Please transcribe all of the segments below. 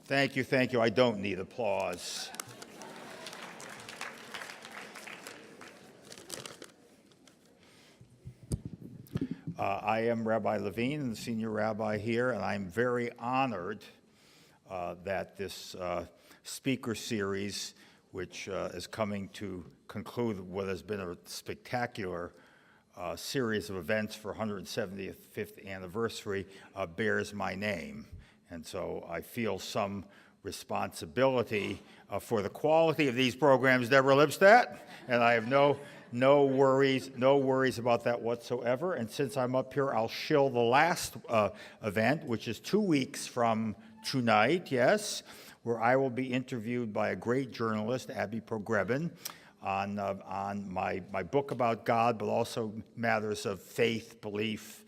Thank you, thank you. I don't need applause. I am Rabbi Levine, the senior rabbi here, and I'm very honored that this speaker series, which is coming to conclude what has been a spectacular series of events for 175th anniversary, bears my name. And so I feel some responsibility for the quality of these programs, Deborah Lipstadt, and I have no worries about that whatsoever. And since I'm up here, I'll shill the last event, which is 2 weeks from tonight, yes, where I will be interviewed by a great journalist, Abby Pogrebin, on my book about God, but also matters of faith, belief,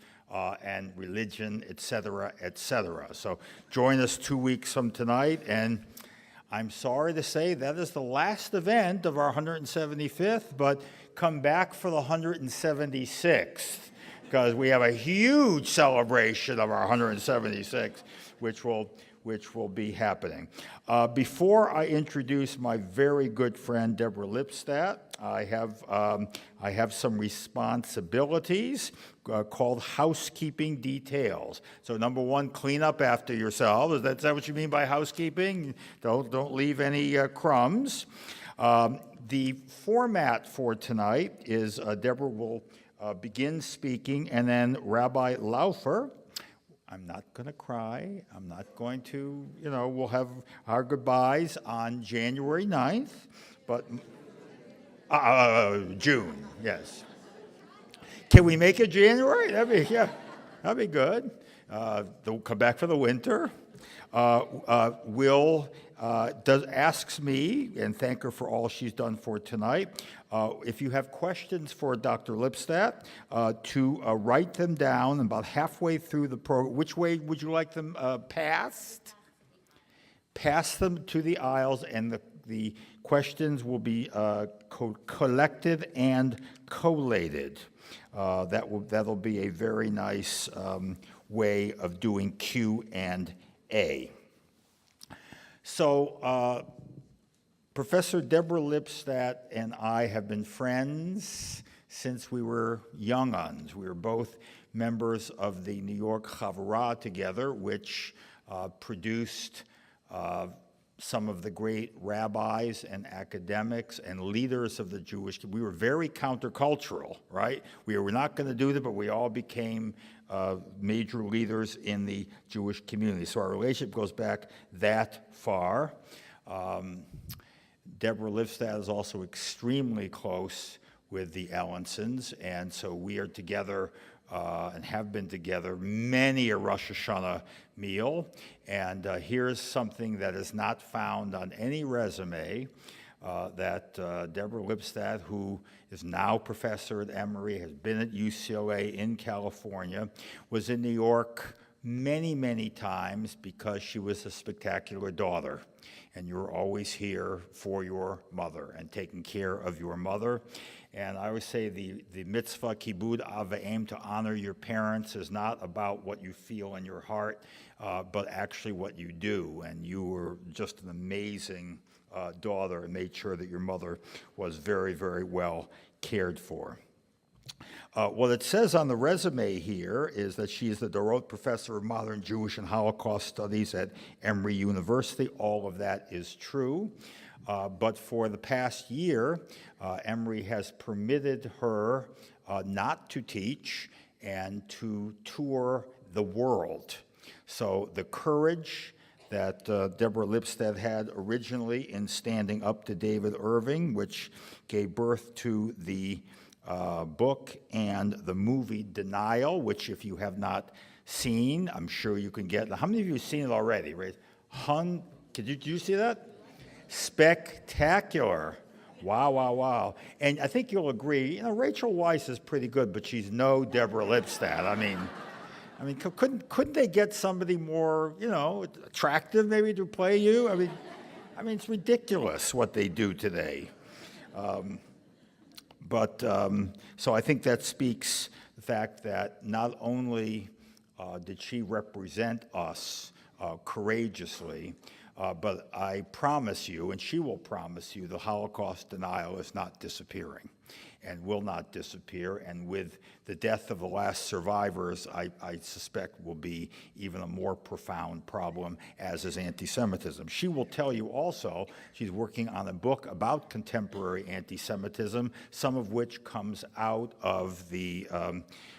and religion, et cetera, et cetera. So join us 2 weeks from tonight, and I'm sorry to say that is the last event of our 175th, but come back for the 176th, because we have a huge celebration of our 176th, which will be happening. Before I introduce my very good friend Deborah Lipstadt, I have some responsibilities called housekeeping details. So number one, clean up after yourself. Is that what you mean by housekeeping? Don't leave any crumbs. The format for tonight is Deborah will begin speaking, and then Rabbi Laufer. I'm not going to cry. I'm not going to, we'll have our goodbyes on January 9th, but June, yes. Can we make it January? That'd be good. They'll come back for the winter. Asks me, and thank her for all she's done for tonight, if you have questions for Dr. Lipstadt, to write them down about halfway through the program. Which way would you like them passed? Pass them to the aisles, and the questions will be collected and collated. That'll be a very nice way of doing Q&A. So Professor Deborah Lipstadt and I have been friends since we were young-uns. We were both members of the New York Chavurah together, which produced some of the great rabbis and academics and leaders of the Jewish community. We were very countercultural, right? We were not going to do that, but we all became major leaders in the Jewish community. So our relationship goes back that far. Deborah Lipstadt is also extremely close with the Ellensons, and so we are together and have been together many a Rosh Hashanah meal. And here's something that is not found on any resume, that Deborah Lipstadt, who is now professor at Emory, has been at UCLA in California, was in New York many, many times because she was a spectacular daughter. And you were always here for your mother and taking care of your mother. And I always say the mitzvah kibud av v'em, to honor your parents, is not about what you feel in your heart, but actually what you do. And you were just an amazing daughter and made sure that your mother was very, very well cared for. What it says on the resume here is that she is the Dorot Professor of Modern Jewish and Holocaust Studies at Emory University. All of that is true. But for the past year, Emory has permitted her not to teach and to tour the world. So the courage that Deborah Lipstadt had originally in standing up to David Irving, which gave birth to the book and the movie Denial, which if you have not seen, I'm sure you can get. How many of you have seen it already? Right? Did you see that? Spectacular. Wow, wow, wow. And I think you'll agree, Rachel Weisz is pretty good, but she's no Deborah Lipstadt. I mean, couldn't they get somebody more, attractive maybe to play you? I mean, it's ridiculous what they do today. So I think that speaks the fact that not only did she represent us courageously, But I promise you, and she will promise you, the Holocaust denial is not disappearing and will not disappear. And with the death of the last survivors, I suspect will be even a more profound problem, as is anti-Semitism. She will tell you also she's working on a book about contemporary anti-Semitism, some of which comes out of the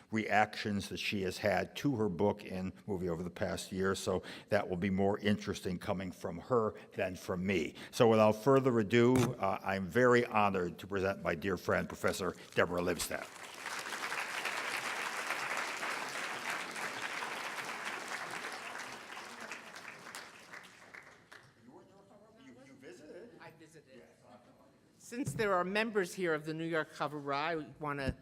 reactions that she has had to her book and movie over the past year, so that will be more interesting coming from her than from me. So without further ado, I'm very honored to present my dear friend, Professor Deborah Lipstadt. You visited? I visited. Since there are members here of the New York Chavurah, I want to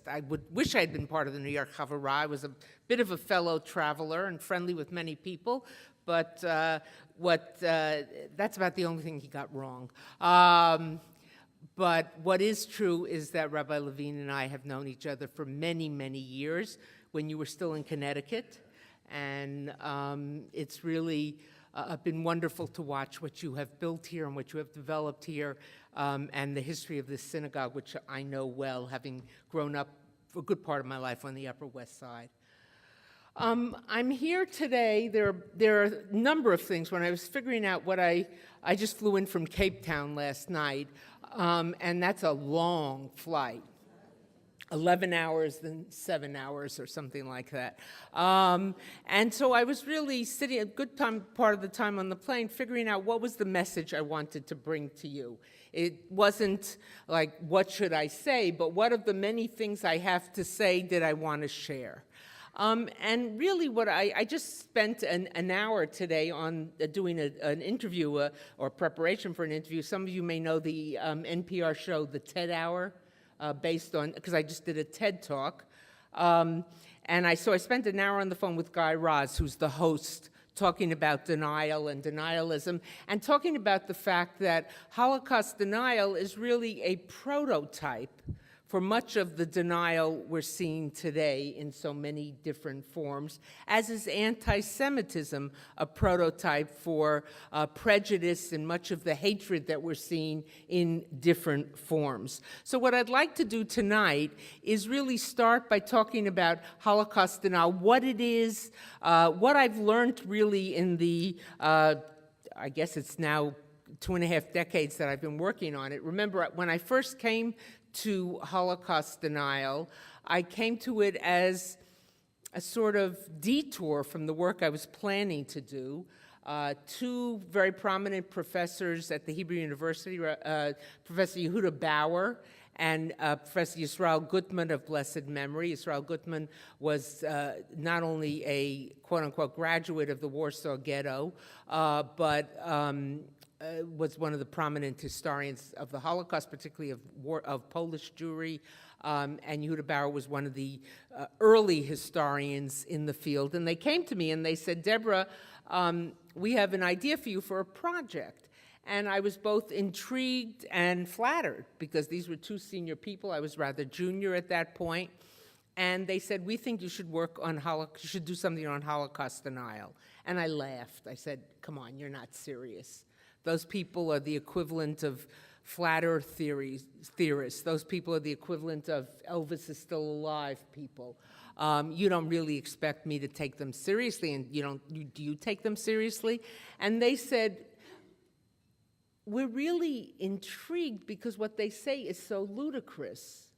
I would wish I'd been part of the New York Chavurah. I was a bit of a fellow traveler and friendly with many people, but that's about the only thing he got wrong. But what is true is that Rabbi Levine and I have known each other for many, many years when you were still in Connecticut, and it's really been wonderful to watch what you have built here and what you have developed here, and the history of this synagogue, which I know well, having grown up for a good part of my life on the Upper West Side. I'm here today. There are a number of things. When I was figuring out what I just flew in from Cape Town last night, and that's a long flight. 11 hours, then 7 hours or something like that. And so I was really sitting a good part of the time on the plane figuring out what was the message I wanted to bring to you. It wasn't like, what should I say, but what of the many things I have to say did I want to share? And really what I just spent an hour today on doing an interview or preparation for an interview. Some of you may know the NPR show, The TED Hour. Based on, because I just did a TED Talk. So I spent an hour on the phone with Guy Raz, who's the host, talking about denial and denialism, and talking about the fact that Holocaust denial is really a prototype for much of the denial we're seeing today in so many different forms, as is anti-Semitism, a prototype for prejudice and much of the hatred that we're seeing in different forms. So what I'd like to do tonight is really start by talking about Holocaust denial, what it is, what I've learned really in the, I guess it's now 2.5 decades that I've been working on it. Remember, when I first came to Holocaust denial, I came to it as a sort of detour from the work I was planning to do. Two very prominent professors at the Hebrew University, Professor Yehuda Bauer and Professor Yisrael Gutman of blessed memory. Yisrael Gutman was not only a quote-unquote graduate of the Warsaw Ghetto, but was one of the prominent historians of the Holocaust, particularly of Polish Jewry, and Yehuda Bauer was one of the early historians in the field. And they came to me and they said, Deborah, we have an idea for you for a project. And I was both intrigued and flattered because these were two senior people. I was rather junior at that point. And they said, we think you should work on you should do something on Holocaust denial. And I laughed. I said, come on, you're not serious. Those people are the equivalent of flat earth theorists. Those people are the equivalent of Elvis is still alive people. You don't really expect me to take them seriously, and do you take them seriously? And they said, we're really intrigued because what they say is so ludicrous.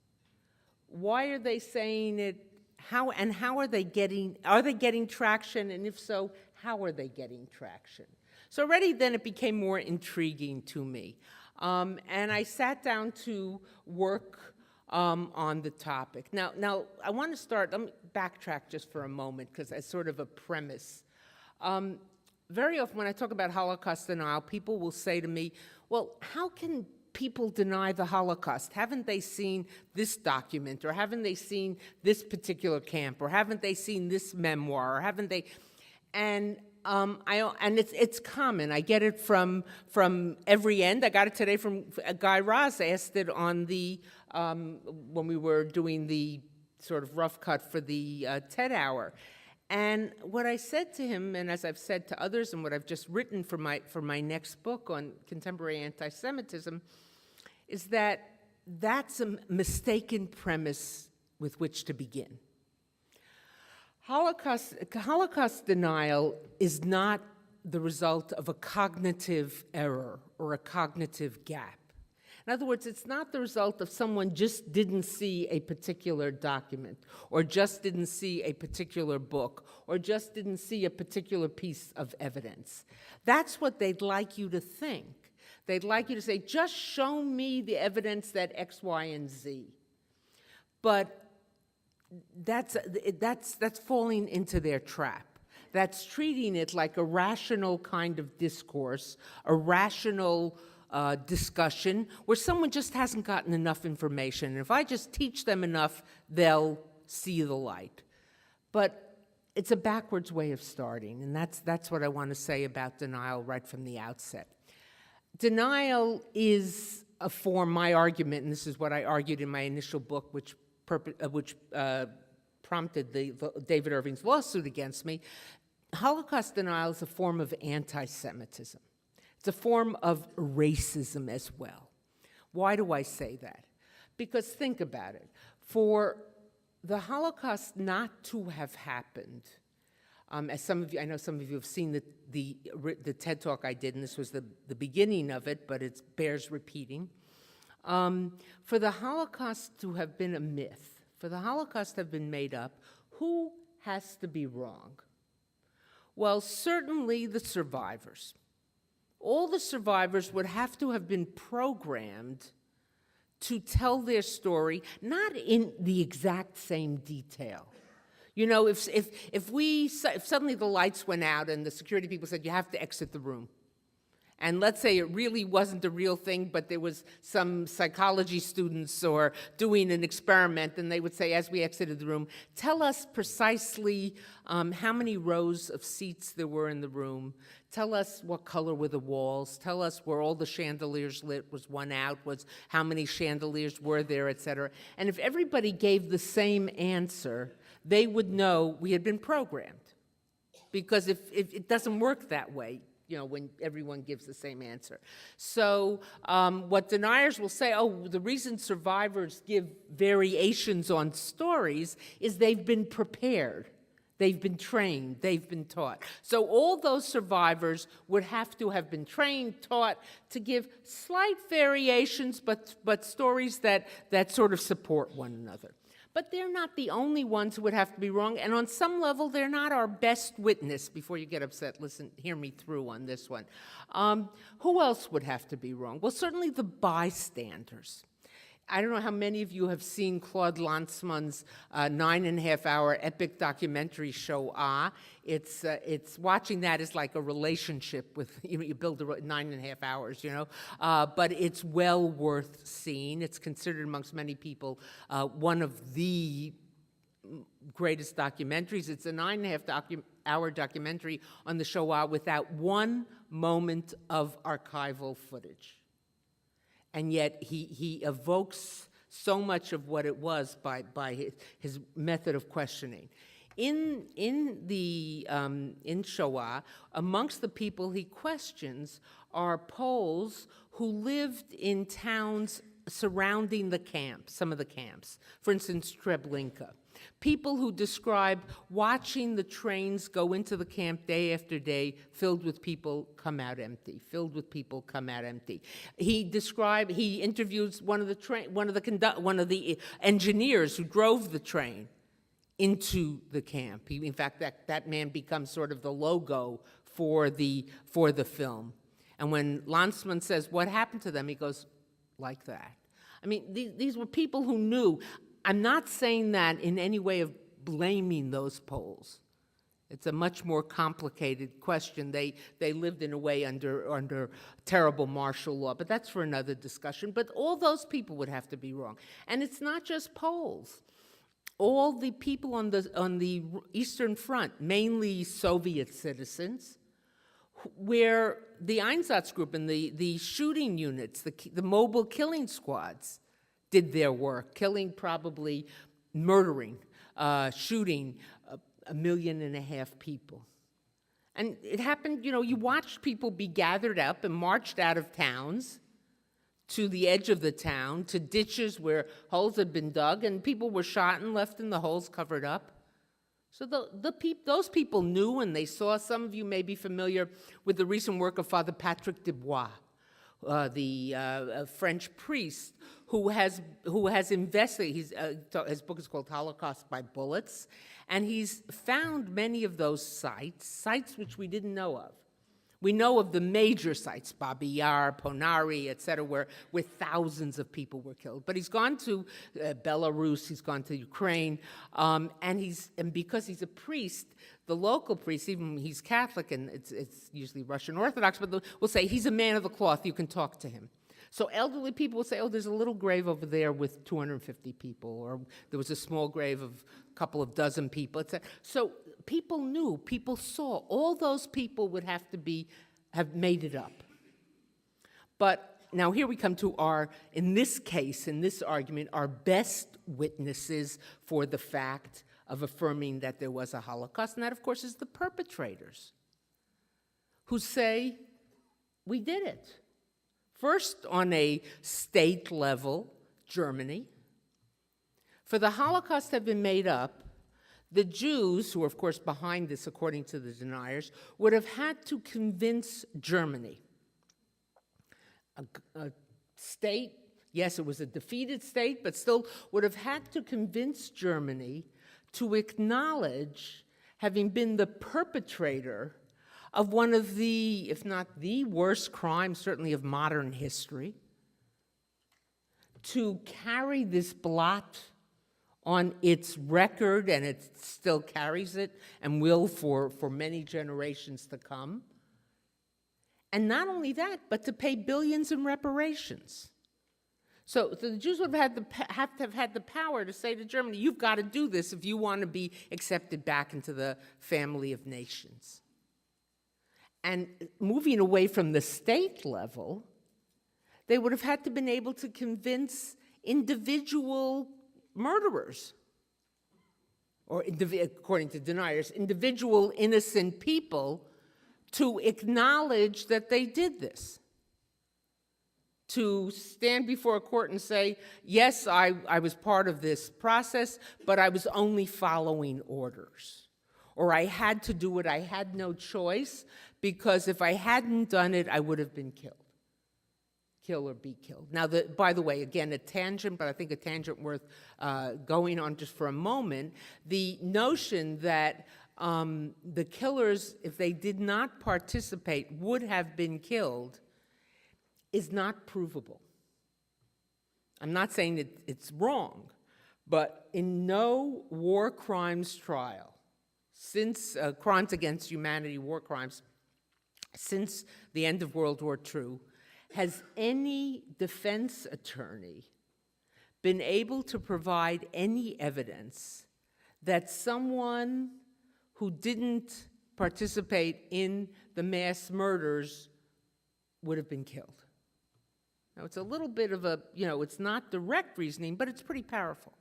Why are they saying it? How are they getting traction? And if so, how are they getting traction? So already then it became more intriguing to me. And I sat down to work on the topic. Now I want to start, let me backtrack just for a moment because as sort of a premise. Very often when I talk about Holocaust denial, people will say to me, well, how can people deny the Holocaust? Haven't they seen this document, or haven't they seen this particular camp, or haven't they seen this memoir, or haven't they? And it's common. I get it from every end. I got it today from Guy Raz. Asked it on the when we were doing the sort of rough cut for the TED Hour, And what I said to him, and as I've said to others, and what I've just written for my next book on contemporary anti-Semitism, is that that's a mistaken premise with which to begin. Holocaust denial is not the result of a cognitive error or a cognitive gap. In other words, it's not the result of someone just didn't see a particular document, or just didn't see a particular book, or just didn't see a particular piece of evidence. That's what they'd like you to think. They'd like you to say, just show me the evidence that X, Y, and Z. But that's falling into their trap. That's treating it like a rational kind of discourse, a rational discussion where someone just hasn't gotten enough information. And if I just teach them enough, they'll see the light. But it's a backwards way of starting, and that's what I want to say about denial right from the outset. Denial is a form, my argument, and this is what I argued in my initial book, which prompted David Irving's lawsuit against me. Holocaust denial is a form of anti-Semitism. It's a form of racism as well. Why do I say that? Because think about it. For the Holocaust not to have happened, as some of you, I know some of you have seen the TED Talk I did, and this was the beginning of it, but it bears repeating. For the Holocaust to have been a myth, for the Holocaust to have been made up, who has to be wrong? Well, certainly the survivors. All the survivors would have to have been programmed to tell their story, not in the exact same detail. You know, if suddenly the lights went out and the security people said, you have to exit the room, and let's say it really wasn't a real thing, but there was some psychology students or doing an experiment, and they would say, as we exited the room, tell us precisely how many rows of seats there were in the room, tell us what color were the walls, tell us where all the chandeliers lit, was one out, was how many chandeliers were there, et cetera. And if everybody gave the same answer, they would know we had been programmed. Because if it doesn't work that way, you know, when everyone gives the same answer. So what deniers will say, oh, the reason survivors give variations on stories is they've been prepared. They've been trained. They've been taught. So all those survivors would have to have been trained, taught to give slight variations, but stories that sort of support one another. But they're not the only ones who would have to be wrong, and on some level, they're not our best witness. Before you get upset, listen, hear me through on this one. Who else would have to be wrong? Well, certainly the bystanders. I don't know how many of you have seen Claude Lanzmann's 9.5-hour epic documentary show, It's watching that is like a relationship with, you build 9.5 hours, but it's well worth seeing. It's considered amongst many people one of the greatest documentaries. It's a 9.5-hour documentary on the Shoah without one moment of archival footage. And yet he evokes so much of what it was by his method of questioning. In Shoah, amongst the people he questions are Poles who lived in towns surrounding the camps, some of the camps. For instance, Treblinka. People who describe watching the trains go into the camp day after day, filled with people come out empty, filled with people come out empty. He interviews one of the engineers who drove the train into the camp. In fact, that man becomes sort of the logo for the film. And when Lanzmann says, what happened to them? He goes, like that. I mean, these were people who knew. I'm not saying that in any way of blaming those Poles. It's a much more complicated question. They lived in a way under terrible martial law, but that's for another discussion. But all those people would have to be wrong. And it's not just Poles. All the people on the Eastern Front, mainly Soviet citizens, where the Einsatz group and the shooting units, the mobile killing squads, did their work, killing, probably murdering, shooting, 1.5 million people. And it happened, you watched people be gathered up and marched out of towns to the edge of the town, to ditches where holes had been dug, and people were shot and left in the holes covered up. So those people knew, and they saw. Some of you may be familiar with the recent work of Father Patrick Dubois, the French priest who has investigated. His book is called Holocaust by Bullets, and he's found many of those sites which we didn't know of. We know of the major sites, Babi Yar, Ponari, et cetera, where thousands of people were killed. But he's gone to Belarus, he's gone to Ukraine, and because he's a priest, the local priest, even he's Catholic, and it's usually Russian Orthodox, but we'll say he's a man of the cloth, you can talk to him. So elderly people will say, oh, there's a little grave over there with 250 people, or there was a small grave of a couple of dozen people, etc. So people knew, people saw. All those people would have made it up. But now here we come to in this case, in this argument, our best witnesses for the fact of affirming that there was a Holocaust, and that, of course, is the perpetrators, who say, we did it. First, on a state level, Germany. For the Holocaust to have been made up, the Jews, who are, of course, behind this, according to the deniers, would have had to convince Germany, a state, yes, it was a defeated state, but still would have had to convince Germany to acknowledge having been the perpetrator of one of the, if not the worst crimes, certainly of modern history, to carry this blot on its record, and it still carries it and will for many generations to come. And not only that, but to pay billions in reparations. So the Jews would have to have had the power to say to Germany, you've got to do this if you want to be accepted back into the family of nations. And moving away from the state level, they would have had to been able to convince individual murderers, or according to deniers, individual innocent people, to acknowledge that they did this. To stand before a court and say, yes, I was part of this process, but I was only following orders. Or I had to do it, I had no choice, because if I hadn't done it, I would have been killed. Kill or be killed. Now, by the way, again, a tangent, but I think a tangent worth going on just for a moment. The notion that the killers, if they did not participate, would have been killed is not provable. I'm not saying it's wrong, but in no war crimes trial, since crimes against humanity, war crimes, since the end of World War II, has any defense attorney been able to provide any evidence that someone who didn't participate in the mass murders would have been killed? Now, it's a little bit of it's not direct reasoning, but it's pretty powerful.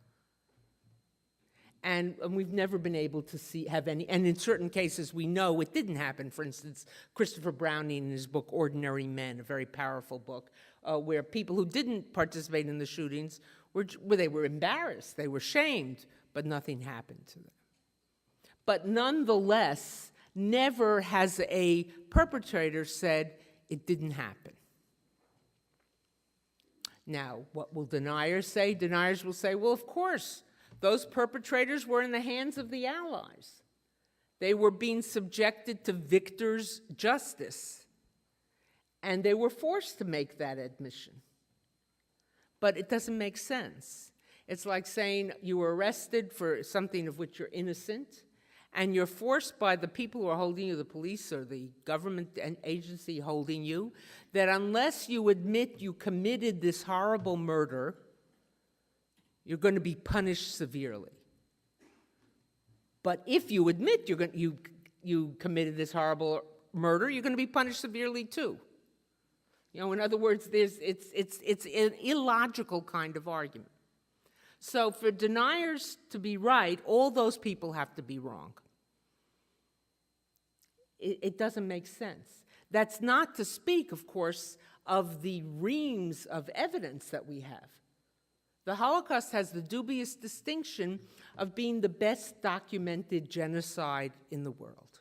And we've never been able to have any, and in certain cases we know it didn't happen. For instance, Christopher Browning in his book Ordinary Men, a very powerful book, where people who didn't participate in the shootings they were embarrassed, they were shamed, but nothing happened to them. But nonetheless, never has a perpetrator said it didn't happen. Now, what will deniers say? Deniers will say, well, of course, those perpetrators were in the hands of the Allies. They were being subjected to victor's justice, and they were forced to make that admission. But it doesn't make sense. It's like saying you were arrested for something of which you're innocent, and you're forced by the people who are holding you, the police or the government agency holding you, that unless you admit you committed this horrible murder, you're going to be punished severely. But if you admit you committed this horrible murder, you're going to be punished severely too. In other words, it's an illogical kind of argument. So for deniers to be right, all those people have to be wrong. it doesn't make sense. That's not to speak, of course, of the reams of evidence that we have. The Holocaust has the dubious distinction of being the best documented genocide in the world.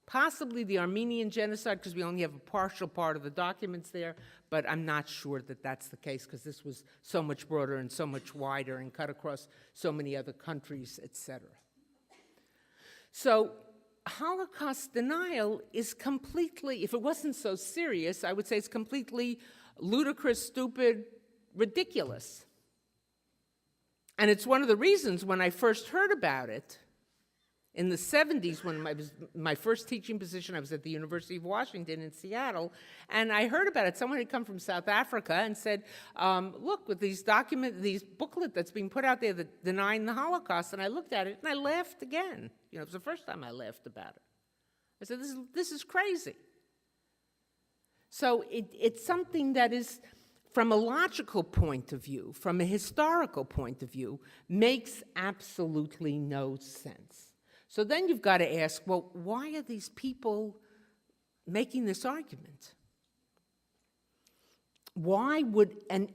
Possibly the Armenian genocide, because we only have a partial part of the documents there, but I'm not sure that that's the case, because this was so much broader and so much wider and cut across so many other countries, etc. So Holocaust denial is completely, if it wasn't so serious, I would say it's completely ludicrous, stupid, ridiculous. And it's one of the reasons when I first heard about it, in the 70s, when my first teaching position, I was at the University of Washington in Seattle, and I heard about it. Someone had come from South Africa and said, look, with these booklet that's being put out there that denying the Holocaust, and I looked at it and I laughed again. It was the first time I laughed about it. I said, this is crazy. So it's something that is, from a logical point of view, from a historical point of view, makes absolutely no sense. So then you've got to ask, well, why are these people making this argument? Why would, and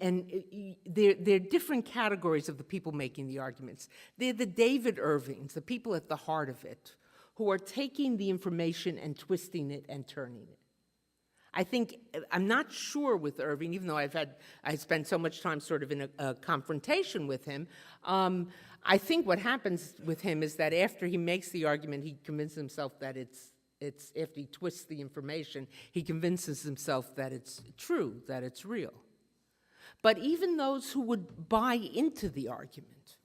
there are different categories of the people making the arguments. They're the David Irvings, the people at the heart of it, who are taking the information and twisting it and turning it. I'm not sure with Irving, even though I spent so much time sort of in a confrontation with him. I think what happens with him is that after he makes the argument, he convinces himself that it's after he twists the information, he convinces himself that it's true, that it's real. But even those who would buy into the argument,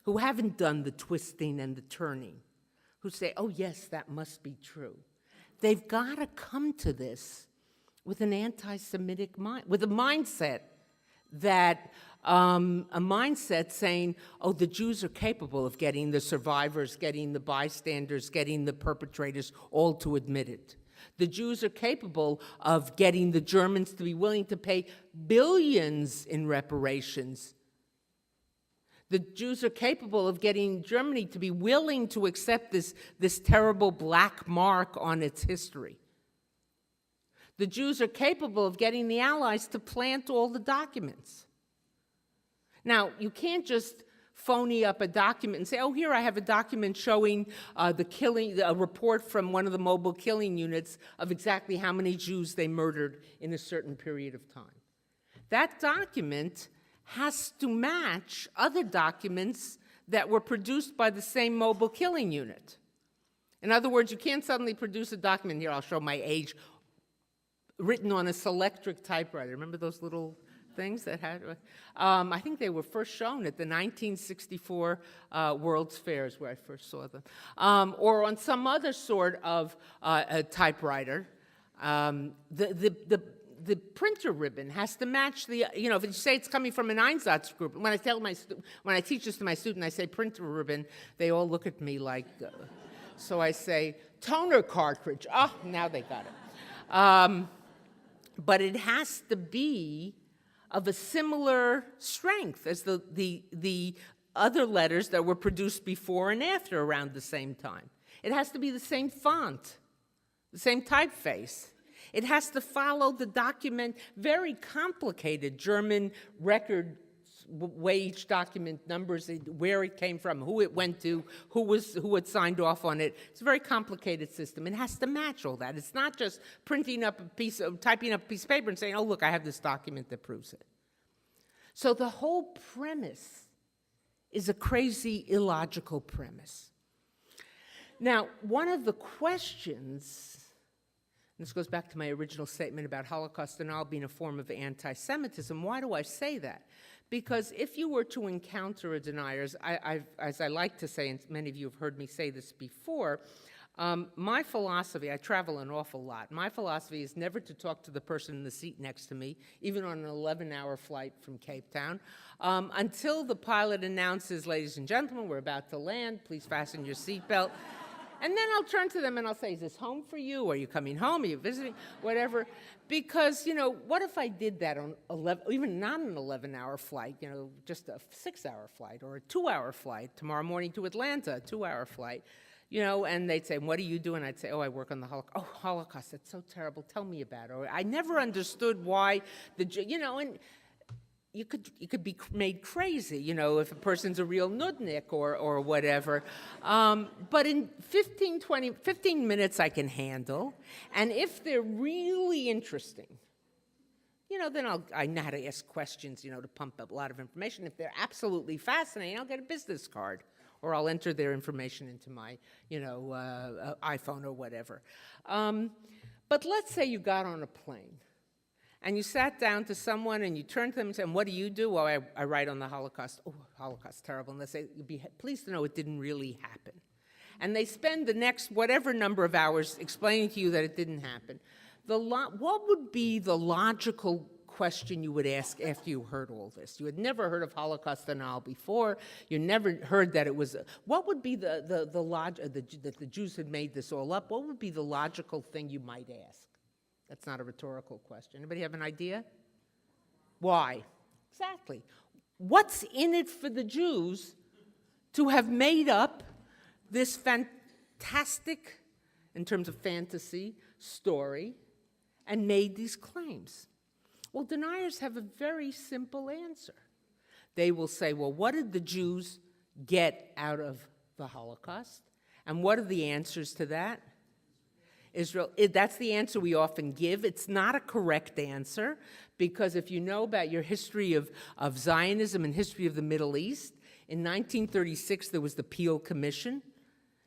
who haven't done the twisting and the turning, who say, oh yes, that must be true, they've got to come to this with an anti-Semitic mind, with a mindset that, a mindset saying, oh, the Jews are capable of getting the survivors, getting the bystanders, getting the perpetrators all to admit it. The Jews are capable of getting the Germans to be willing to pay billions in reparations. The Jews are capable of getting Germany to be willing to accept this terrible black mark on its history. The Jews are capable of getting the Allies to plant all the documents. Now, you can't just phony up a document and say, oh, here I have a document showing the killing, a report from one of the mobile killing units of exactly how many Jews they murdered in a certain period of time. That document has to match other documents that were produced by the same mobile killing unit. In other words, you can't suddenly produce a document, here I'll show my age, written on a Selectric typewriter. Remember those little things that had, I think they were first shown at the 1964 World's Fairs where I first saw them, or on some other sort of a typewriter. The printer ribbon has to match the, if you say it's coming from an Einsatz group, when I teach this to my student, I say printer ribbon, they all look at me like, so I say toner cartridge. Oh, now they got it. But it has to be of a similar strength as the other letters that were produced before and after around the same time. It has to be the same font, the same typeface. It has to follow the document, very complicated German record wage document numbers, where it came from, who it went to, who had signed off on it. It's a very complicated system. It has to match all that. It's not just typing up a piece of paper and saying, oh, look, I have this document that proves it. So the whole premise is a crazy, illogical premise. Now, one of the questions, and this goes back to my original statement about Holocaust denial being a form of anti-Semitism. Why do I say that? Because if you were to encounter a denier, as I like to say, and many of you have heard me say this before, my philosophy, I travel an awful lot, my philosophy is never to talk to the person in the seat next to me, even on an 11-hour flight from Cape Town, until the pilot announces, ladies and gentlemen, we're about to land, please fasten your seatbelt. And then I'll turn to them and I'll say, is this home for you? Are you coming home? Are you visiting? Whatever. Because, what if I did that on even not an 11-hour flight, just a 6-hour flight or a 2-hour flight, tomorrow morning to Atlanta, a 2-hour flight. and they'd say, what do you do? And I'd say, oh, I work on the Holocaust. Oh, Holocaust, that's so terrible. Tell me about it. Or I never understood why and you could be made crazy, if a person's a real nudnik or whatever. But in 15 minutes I can handle. And if they're really interesting, then I know how to ask questions, to pump up a lot of information. If they're absolutely fascinating, I'll get a business card, or I'll enter their information into my, iPhone or whatever. But let's say you got on a plane, and you sat down to someone, and you turned to them and said, what do you do? Well, I write on the Holocaust. Oh, Holocaust, terrible. And they say, you'd be pleased to know it didn't really happen. And they spend the next whatever number of hours explaining to you that it didn't happen. What would be the logical question you would ask after you heard all this? You had never heard of Holocaust denial before. You never heard that it was. What would be that the Jews had made this all up? What would be the logical thing you might ask? That's not a rhetorical question. Anybody have an idea? Why? Exactly. What's in it for the Jews to have made up this fantastic, in terms of fantasy, story, and made these claims? Well, deniers have a very simple answer. They will say, well, what did the Jews get out of the Holocaust? And what are the answers to that? Israel, that's the answer we often give. It's not a correct answer, because if you know about your history of Zionism and history of the Middle East, in 1936 there was the Peel Commission,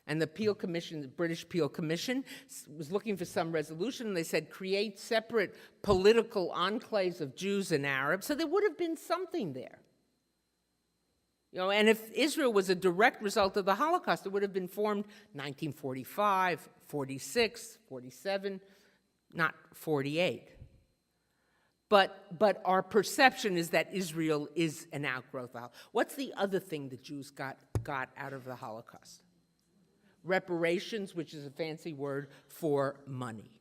and the Peel Commission, the British Peel Commission, was looking for some resolution, and they said create separate political enclaves of Jews and Arabs, so there would have been something there. And if Israel was a direct result of the Holocaust, it would have been formed 1945, 46, 47, not 48. But our perception is that Israel is an outgrowth of the Holocaust. What's the other thing the Jews got out of the Holocaust? Reparations, which is a fancy word for money.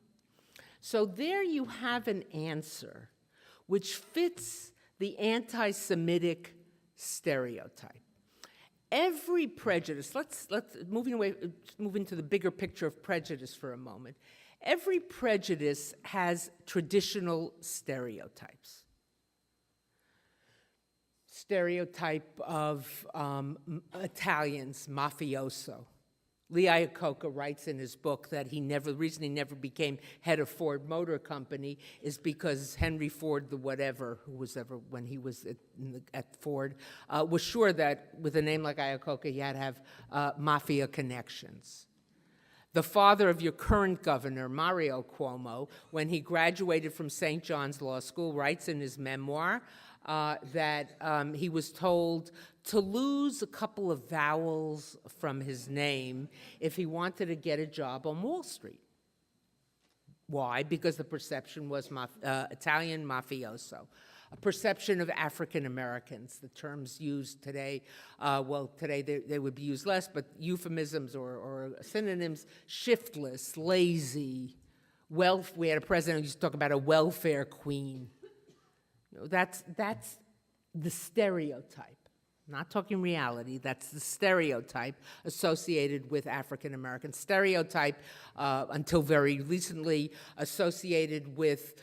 So there you have an answer which fits the anti-Semitic stereotype. Every prejudice, let's move into the bigger picture of prejudice for a moment. Every prejudice has traditional stereotypes. Stereotype of Italians, mafioso. Lee Iacocca writes in his book that the reason he never became head of Ford Motor Company is because Henry Ford, when he was at Ford, was sure that with a name like Iacocca, he had to have mafia connections. The father of your current governor, Mario Cuomo, when he graduated from St. John's Law School, writes in his memoir that he was told to lose a couple of vowels from his name if he wanted to get a job on Wall Street. Why? Because the perception was Italian mafioso. A perception of African Americans, the terms used today, today they would be used less, but euphemisms or synonyms, shiftless, lazy, we had a president who used to talk about a welfare queen. That's the stereotype. I'm not talking reality. That's the stereotype associated with African Americans. Stereotype, until very recently, associated with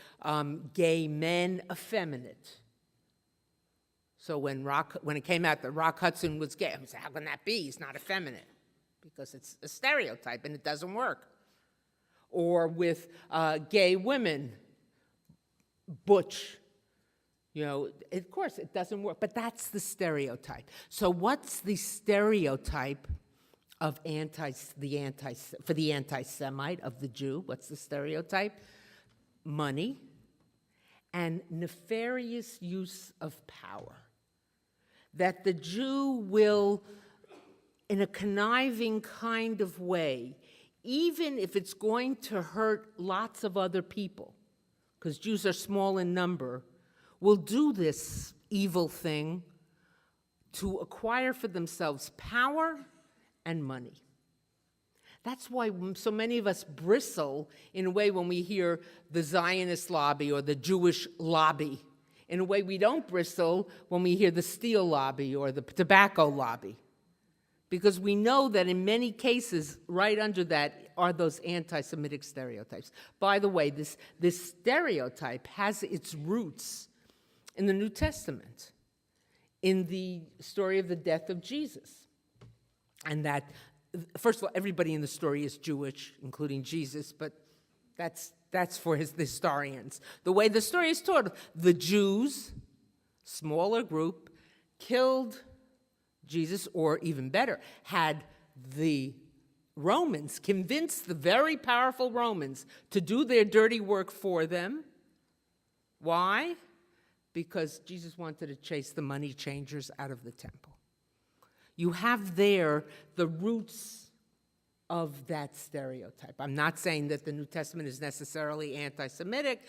gay men, effeminate. So when it came out that Rock Hudson was gay, I said, how can that be? He's not effeminate. Because it's a stereotype and it doesn't work. Or with gay women, butch. Of course, it doesn't work, but that's the stereotype. So what's the stereotype of for the anti-Semite, of the Jew? What's the stereotype? Money and nefarious use of power. That the Jew will, in a conniving kind of way, even if it's going to hurt lots of other people, because Jews are small in number, will do this evil thing to acquire for themselves power and money. That's why so many of us bristle in a way when we hear the Zionist lobby or the Jewish lobby. In a way we don't bristle when we hear the steel lobby or the tobacco lobby. Because we know that in many cases, right under that are those anti-Semitic stereotypes. By the way, this stereotype has its roots in the New Testament, in the story of the death of Jesus. And that, first of all, everybody in the story is Jewish, including Jesus, but that's for the historians. The way the story is told, the Jews, smaller group, killed Jesus, or even better, had the Romans convince the very powerful Romans to do their dirty work for them. Why? Because Jesus wanted to chase the money changers out of the temple. You have there the roots of that stereotype. I'm not saying that the New Testament is necessarily anti-Semitic,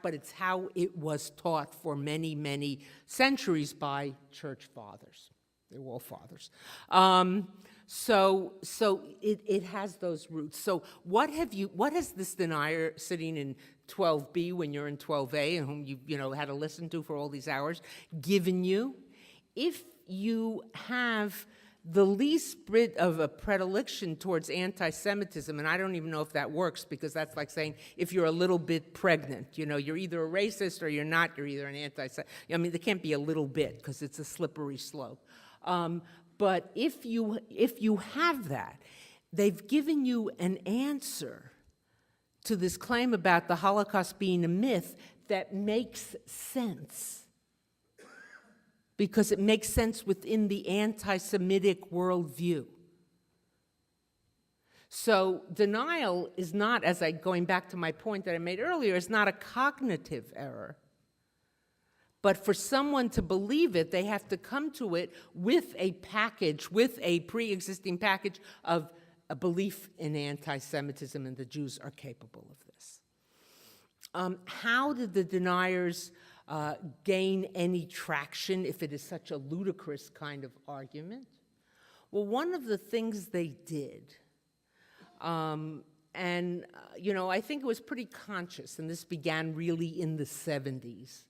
but it's how it was taught for many, many centuries by church fathers. They were all fathers. So it has those roots. So what has this denier sitting in 12b when you're in 12a, and whom you had to listen to for all these hours, given you? If you have the least bit of a predilection towards anti-Semitism, and I don't even know if that works, because that's like saying if you're a little bit pregnant, you're either a racist or you're not, you're either an anti-Semite. I mean, there can't be a little bit, because it's a slippery slope. But if you have that, they've given you an answer to this claim about the Holocaust being a myth that makes sense, because it makes sense within the anti-Semitic worldview. So denial is not, going back to my point that I made earlier, is not a cognitive error. But for someone to believe it, they have to come to it with a package, with a pre-existing package of a belief in anti-Semitism, and the Jews are capable of this. How did the deniers gain any traction if it is such a ludicrous kind of argument? Well, one of the things they did, I think it was pretty conscious, and this began really in the 70s.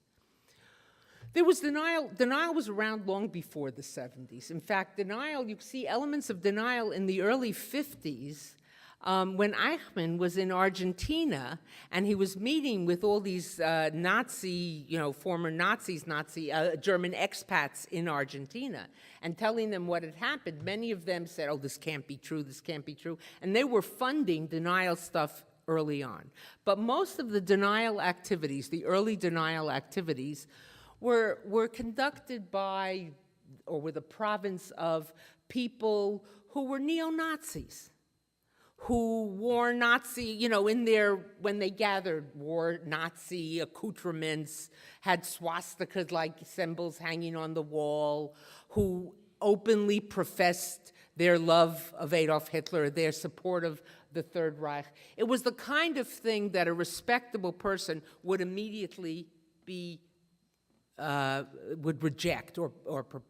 There was denial. Denial was around long before the 70s. In fact, you see elements of denial in the early 50s when Eichmann was in Argentina, and he was meeting with all these former Nazis, German expats in Argentina, and telling them what had happened. Many of them said, oh, this can't be true, this can't be true. And they were funding denial stuff early on. But most of the denial activities, the early denial activities, were conducted by, or were the province of, people who were neo-Nazis, who wore Nazi, when they gathered, wore Nazi accoutrements, had swastikas-like symbols hanging on the wall, who openly professed their love of Adolf Hitler, their support of the Third Reich. It was the kind of thing that a respectable person would immediately would reject or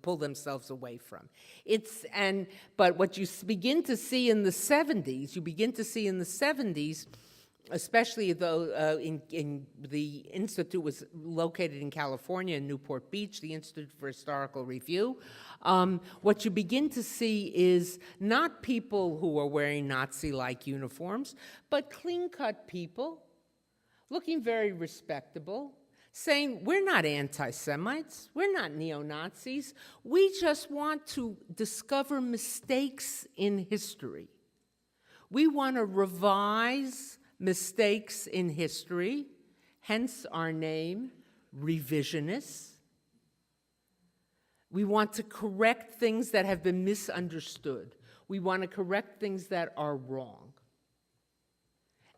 pull themselves away from. But what you begin to see in the 70s, especially though in the Institute was located in California, in Newport Beach, the Institute for Historical Review, what you begin to see is not people who are wearing Nazi-like uniforms, but clean-cut people, looking very respectable, saying, we're not anti-Semites, we're not neo-Nazis, we just want to discover mistakes in history. We want to revise mistakes in history, hence our name, revisionists. We want to correct things that have been misunderstood. We want to correct things that are wrong.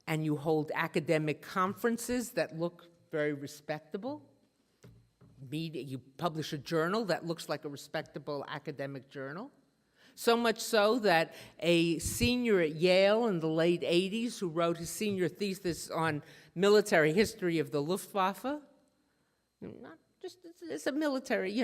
And you hold academic conferences that look very respectable. You publish a journal that looks like a respectable academic journal. So much so that a senior at Yale in the late 80s who wrote his senior thesis on military history of the Luftwaffe, it's a military,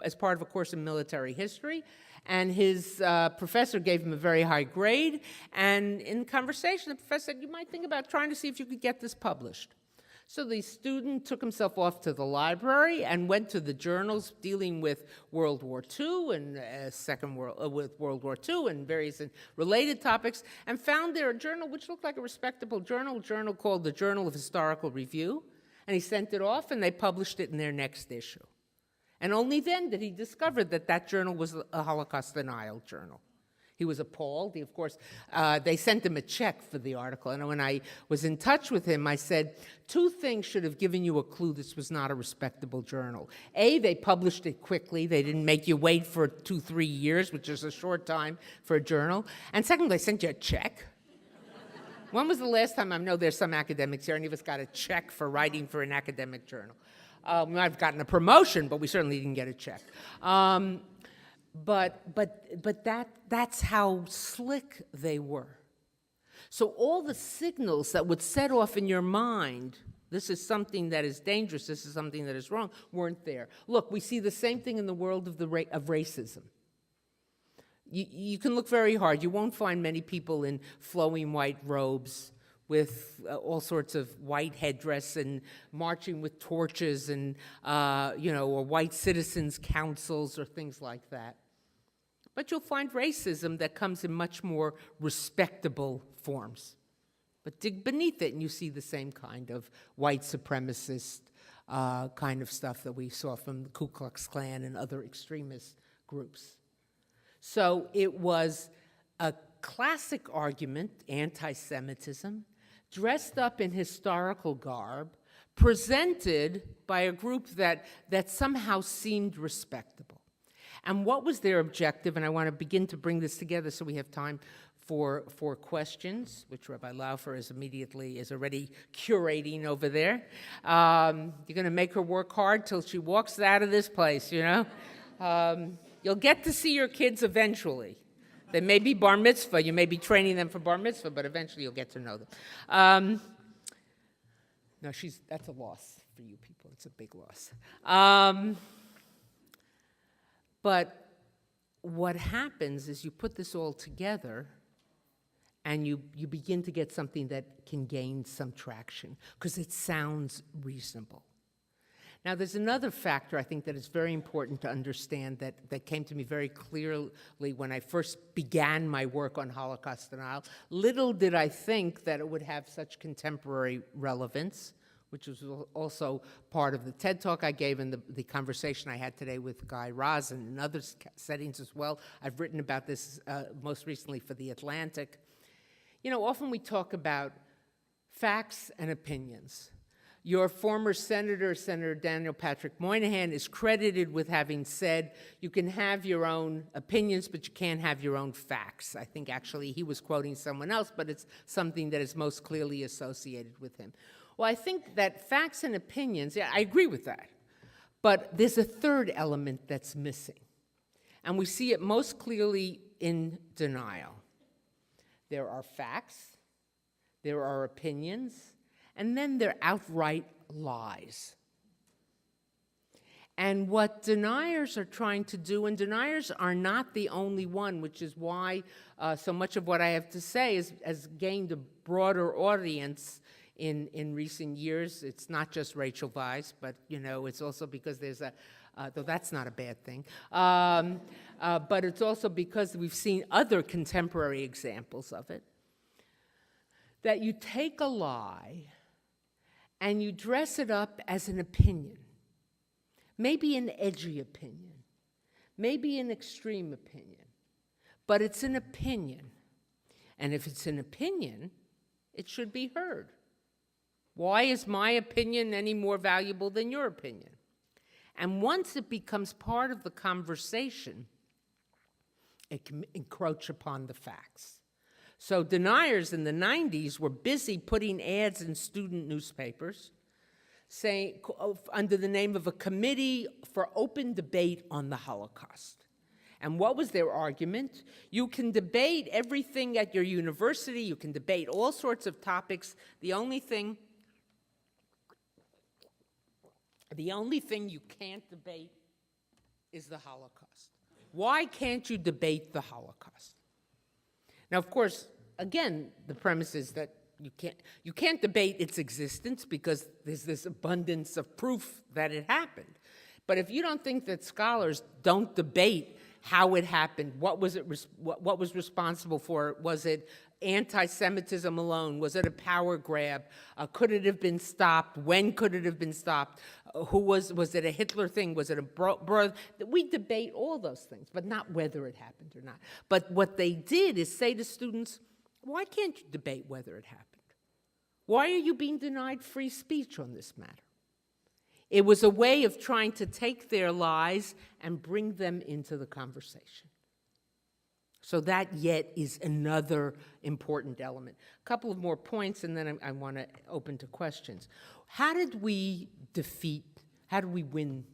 as part of a course in military history, and his professor gave him a very high grade, and in conversation, the professor said, you might think about trying to see if you could get this published. So the student took himself off to the library and went to the journals dealing with World War II and with World War II and various related topics, and found there a journal which looked like a respectable journal, a journal called the Journal of Historical Review, and he sent it off, and they published it in their next issue. And only then did he discover that that journal was a Holocaust denial journal. He was appalled. Of course, they sent him a check for the article. And when I was in touch with him, I said, two things should have given you a clue this was not a respectable journal. A, they published it quickly. They didn't make you wait for 2-3 years, which is a short time for a journal. And second, they sent you a check. When was the last time, I know there's some academics here, any of us got a check for writing for an academic journal? We might have gotten a promotion, but we certainly didn't get a check. But that's how slick they were. So all the signals that would set off in your mind, this is something that is dangerous, this is something that is wrong, weren't there. Look, we see the same thing in the world of racism. You can look very hard. You won't find many people in flowing white robes with all sorts of white headdress and marching with torches and, or white citizens' councils or things like that. But you'll find racism that comes in much more respectable forms. But dig beneath it and you see the same kind of white supremacist kind of stuff that we saw from the Ku Klux Klan and other extremist groups. So it was a classic argument, anti-Semitism, dressed up in historical garb, presented by a group that somehow seemed respectable. And what was their objective? And I want to begin to bring this together so we have time for questions, which Rabbi Laufer is already curating over there. You're going to make her work hard till she walks out of this place, you know? You'll get to see your kids eventually. They may be bar mitzvah. You may be training them for bar mitzvah, but eventually you'll get to know them. No, that's a loss for you people. It's a big loss. But what happens is you put this all together and you begin to get something that can gain some traction because it sounds reasonable. Now, there's another factor I think that is very important to understand that came to me very clearly when I first began my work on Holocaust denial. Little did I think that it would have such contemporary relevance, which was also part of the TED Talk I gave and the conversation I had today with Guy Raz and in other settings as well. I've written about this most recently for The Atlantic. You know, often we talk about facts and opinions. Your former senator, Senator Daniel Patrick Moynihan, is credited with having said, you can have your own opinions, but you can't have your own facts. I think actually he was quoting someone else, but it's something that is most clearly associated with him. Well, I think that facts and opinions, yeah, I agree with that. But there's a third element that's missing. And we see it most clearly in denial. There are facts, there are opinions, and then there are outright lies. And what deniers are trying to do, and deniers are not the only one, which is why so much of what I have to say has gained a broader audience in recent years. It's not just Rachel Weisz, but it's also because there's though that's not a bad thing, but it's also because we've seen other contemporary examples of it, that you take a lie and you dress it up as an opinion, maybe an edgy opinion, maybe an extreme opinion, but it's an opinion. And if it's an opinion, it should be heard. Why is my opinion any more valuable than your opinion? And once it becomes part of the conversation, it can encroach upon the facts. So deniers in the 90s were busy putting ads in student newspapers saying, under the name of a committee for open debate on the Holocaust. And what was their argument? You can debate everything at your university. You can debate all sorts of topics. The only thing you can't debate is the Holocaust. Why can't you debate the Holocaust? Now, of course, again, the premise is that You can't debate its existence because there's this abundance of proof that it happened. But if you don't think that scholars don't debate how it happened, what was responsible for it, was it anti-Semitism alone, was it a power grab, could it have been stopped, when could it have been stopped, was it a Hitler thing, was it a brother? We debate all those things, but not whether it happened or not. But what they did is say to students, why can't you debate whether it happened? Why are you being denied free speech on this matter? It was a way of trying to take their lies and bring them into the conversation. So that yet is another important element. A couple of more points, and then I want to open to questions. How did we win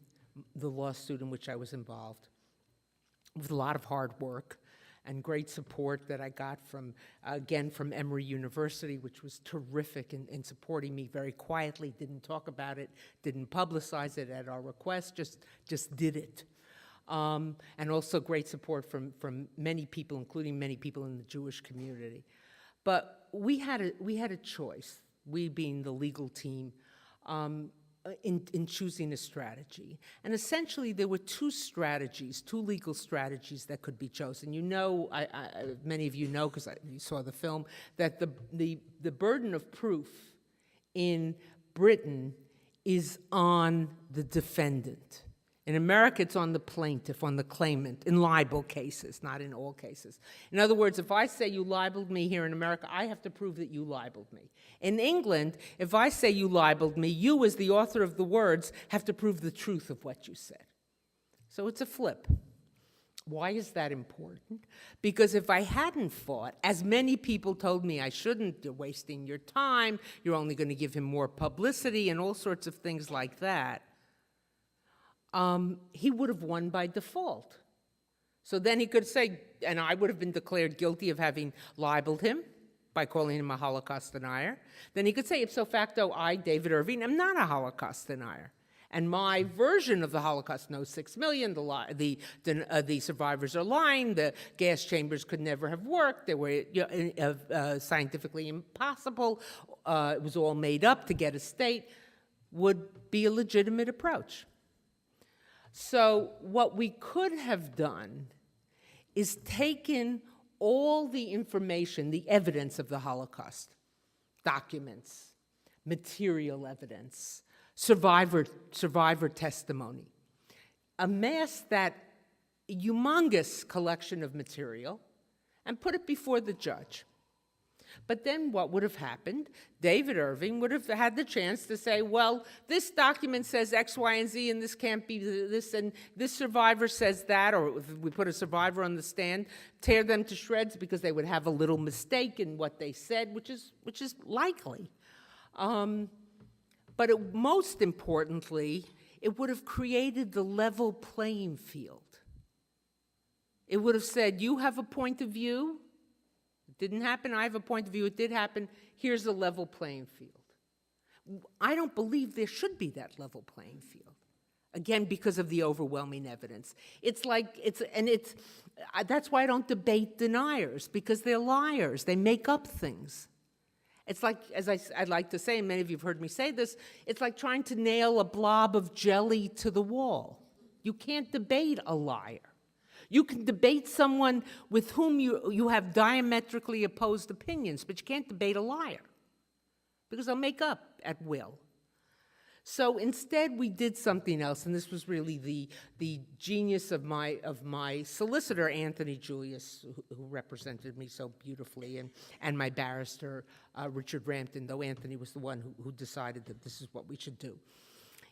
the lawsuit in which I was involved? With a lot of hard work and great support that I got from Emory University, which was terrific in supporting me very quietly, didn't talk about it, didn't publicize it at our request, just did it. And also great support from many people, including many people in the Jewish community. But we had a choice, we being the legal team, in choosing a strategy. And essentially there were two legal strategies that could be chosen. You know, many of you know, because you saw the film, that the burden of proof in Britain is on the defendant. In America, it's on the plaintiff, on the claimant, in libel cases, not in all cases. In other words, if I say you libeled me here in America, I have to prove that you libeled me. In England, if I say you libeled me, you, as the author of the words, have to prove the truth of what you said. So it's a flip. Why is that important? Because if I hadn't fought, as many people told me I shouldn't, you're wasting your time, you're only going to give him more publicity and all sorts of things like that, he would have won by default. So then he could say, and I would have been declared guilty of having libeled him by calling him a Holocaust denier. Then he could say, ipso facto, I, David Irving, am not a Holocaust denier. And my version of the Holocaust, no 6 million, the survivors are lying, the gas chambers could never have worked, they were scientifically impossible, it was all made up to get a state, would be a legitimate approach. So what we could have done is taken all the information, the evidence of the Holocaust, documents, material evidence, survivor testimony, amassed that humongous collection of material and put it before the judge. But then what would have happened? David Irving would have had the chance to say, well, this document says X, Y, and Z, and this can't be this, and this survivor says that, or if we put a survivor on the stand, tear them to shreds because they would have a little mistake in what they said, which is likely. But most importantly, it would have created the level playing field. It would have said, you have a point of view, didn't happen, I have a point of view, it did happen, here's a level playing field. I don't believe there should be that level playing field. Again, because of the overwhelming evidence. That's why I don't debate deniers, because they're liars, they make up things. It's like, as I'd like to say, and many of you have heard me say this, it's like trying to nail a blob of jelly to the wall. You can't debate a liar. You can debate someone with whom you have diametrically opposed opinions, but you can't debate a liar because they'll make up at will. So instead, we did something else, and this was really the genius of my solicitor, Anthony Julius, who represented me so beautifully, and my barrister, Richard Rampton, though Anthony was the one who decided that this is what we should do.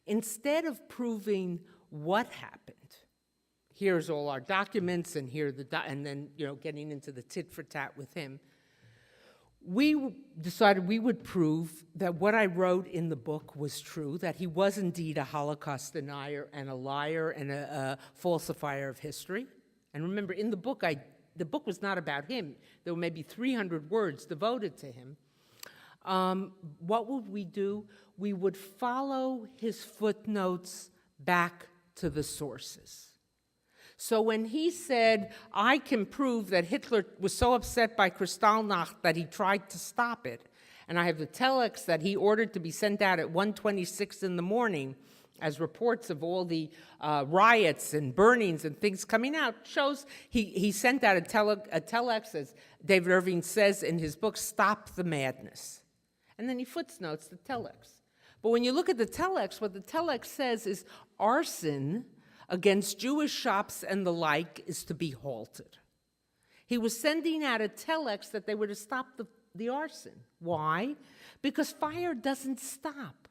Instead of proving what happened, here's all our documents, and and then getting into the tit for tat with him, we decided we would prove that what I wrote in the book was true, that he was indeed a Holocaust denier and a liar and a falsifier of history. And remember, in the book, the book was not about him. There were maybe 300 words devoted to him. What would we do? We would follow his footnotes back to the sources. So when he said, I can prove that Hitler was so upset by Kristallnacht that he tried to stop it, And I have the telex that he ordered to be sent out at 1:26 in the morning as reports of all the riots and burnings and things coming out, shows he sent out a telex, as David Irving says in his book, Stop the Madness. And then he footnotes the telex. But when you look at the telex, what the telex says is arson against Jewish shops and the like is to be halted. He was sending out a telex that they were to stop the arson. Why? Because fire doesn't stop.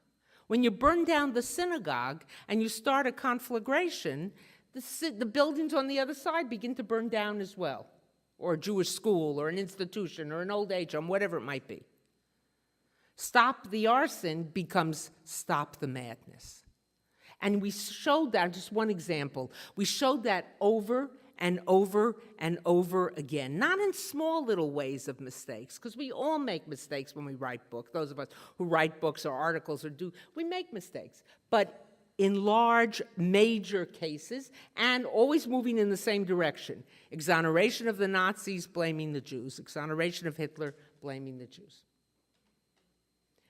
When you burn down the synagogue and you start a conflagration, the buildings on the other side begin to burn down as well, or a Jewish school, or an institution, or an old age home, whatever it might be. Stop the arson becomes stop the madness. And we showed that, just one example, we showed that over and over and over again, not in small little ways of mistakes, because we all make mistakes when we write books. Those of us who write books or articles we make mistakes. But in large, major cases, and always moving in the same direction. Exoneration of the Nazis, blaming the Jews. Exoneration of Hitler, blaming the Jews.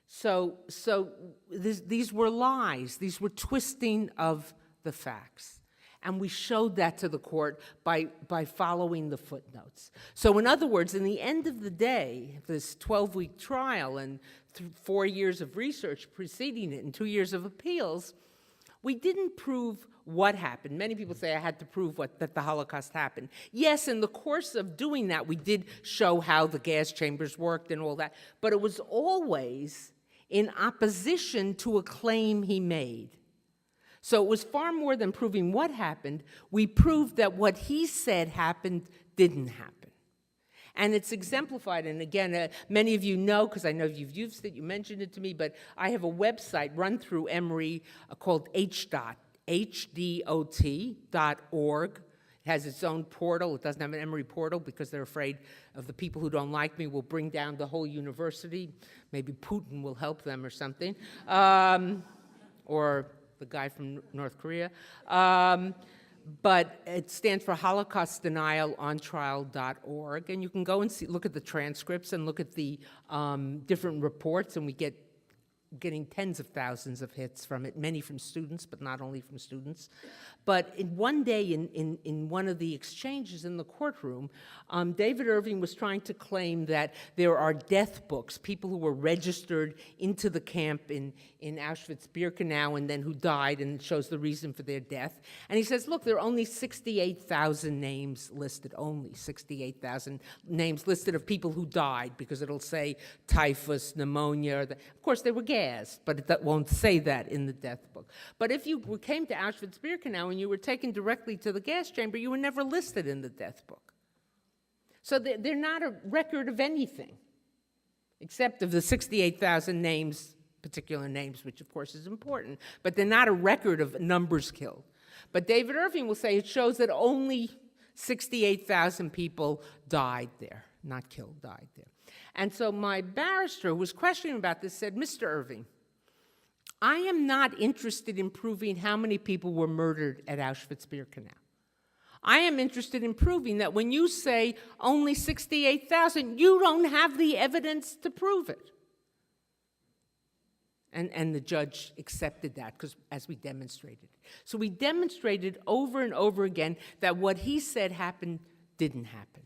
So these were lies. These were twisting of the facts. And we showed that to the court by following the footnotes. So in other words, in the end of the day, this 12-week trial and 4 years of research preceding it and 2 years of appeals, we didn't prove what happened. Many people say I had to prove that the Holocaust happened. Yes, in the course of doing that, we did show how the gas chambers worked and all that, but it was always in opposition to a claim he made. So it was far more than proving what happened. We proved that what he said happened didn't happen. And it's exemplified, and again, many of you know, because I know you've used it, you mentioned it to me, but I have a website run through Emory called hdot.org. It has its own portal. It doesn't have an Emory portal because they're afraid of the people who don't like me will bring down the whole university. Maybe Putin will help them or something. Or the guy from North Korea. But it stands for Holocaust Denial on Trial.org. And you can go and look at the transcripts and look at the different reports, and we getting tens of thousands of hits from it, many from students, but not only from students. But one day in one of the exchanges in the courtroom, David Irving was trying to claim that there are death books, people who were registered into the camp in Auschwitz-Birkenau and then who died, and it shows the reason for their death. And he says, look, there are only 68,000 names listed, only 68,000 names listed of people who died, because it'll say typhus, pneumonia. Of course, they were gassed, but it won't say that in the death book. But if you came to Auschwitz-Birkenau and you were taken directly to the gas chamber, you were never listed in the death book. So they're not a record of anything, except of the 68,000 names, particular names, which of course is important, but they're not a record of numbers killed. But David Irving will say it shows that only 68,000 people died there, not killed, died there. And so my barrister, who was questioning about this, said, Mr. Irving, I am not interested in proving how many people were murdered at Auschwitz-Birkenau. I am interested in proving that when you say only 68,000, you don't have the evidence to prove it. And the judge accepted that, because as we demonstrated. So we demonstrated over and over again that what he said happened didn't happen.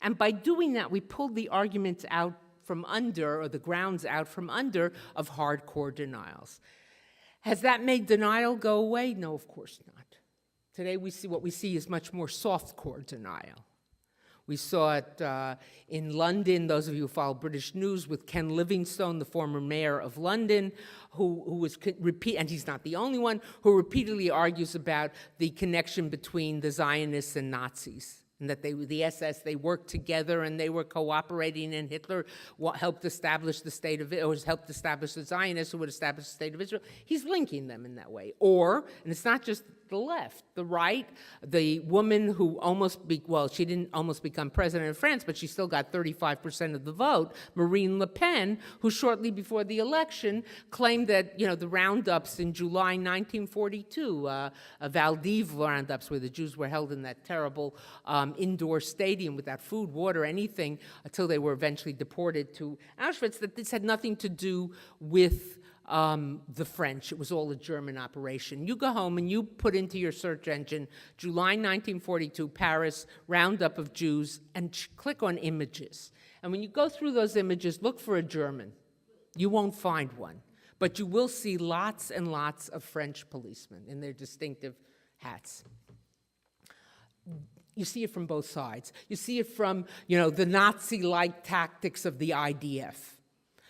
And by doing that, we pulled the arguments out from under, or the grounds out from under, of hardcore denials. Has that made denial go away? No, of course not. Today, what we see is much more softcore denial. We saw it in London, those of you who follow British news, with Ken Livingstone, the former mayor of London, who was and he's not the only one, who repeatedly argues about the connection between the Zionists and Nazis. And that the SS, they worked together and they were cooperating, and Hitler helped establish the state of Israel, or helped establish the Zionists who would establish the state of Israel. He's linking them in that way. Or, and it's not just the left, the right, the woman who she didn't almost become president of France, but she still got 35% of the vote, Marine Le Pen, who shortly before the election claimed that, the roundups in July 1942, Valdiv roundups, where the Jews were held in that terrible indoor stadium without food, water, anything, until they were eventually deported to Auschwitz, that this had nothing to do with the French. It was all a German operation. You go home and you put into your search engine, July 1942, Paris, roundup of Jews, and click on images. And when you go through those images, look for a German. You won't find one. But you will see lots and lots of French policemen in their distinctive hats. You see it from both sides. You see it from, the Nazi-like tactics of the IDF.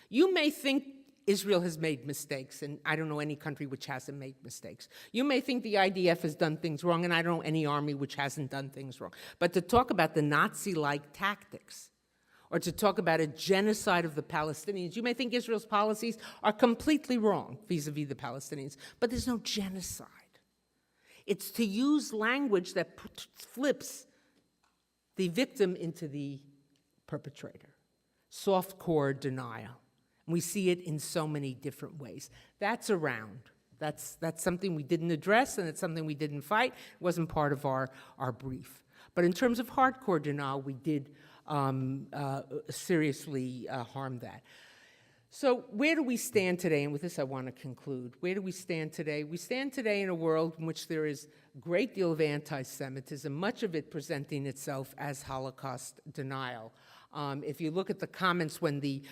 You may think Israel has made mistakes, and I don't know any country which hasn't made mistakes. You may think the IDF has done things wrong, and I don't know any army which hasn't done things wrong. But to talk about the Nazi-like tactics, or to talk about a genocide of the Palestinians, you may think Israel's policies are completely wrong vis-a-vis the Palestinians, but there's no genocide. It's to use language that flips the victim into the perpetrator. Soft-core denial. And we see it in so many different ways. That's around. That's something we didn't address, and it's something we didn't fight. It wasn't part of our brief. But in terms of hardcore denial, we did seriously harm that. So where do we stand today? And with this I want to conclude. Where do we stand today? We stand today in a world in which there is a great deal of anti-Semitism, much of it presenting itself as Holocaust denial. If you look at the comments when the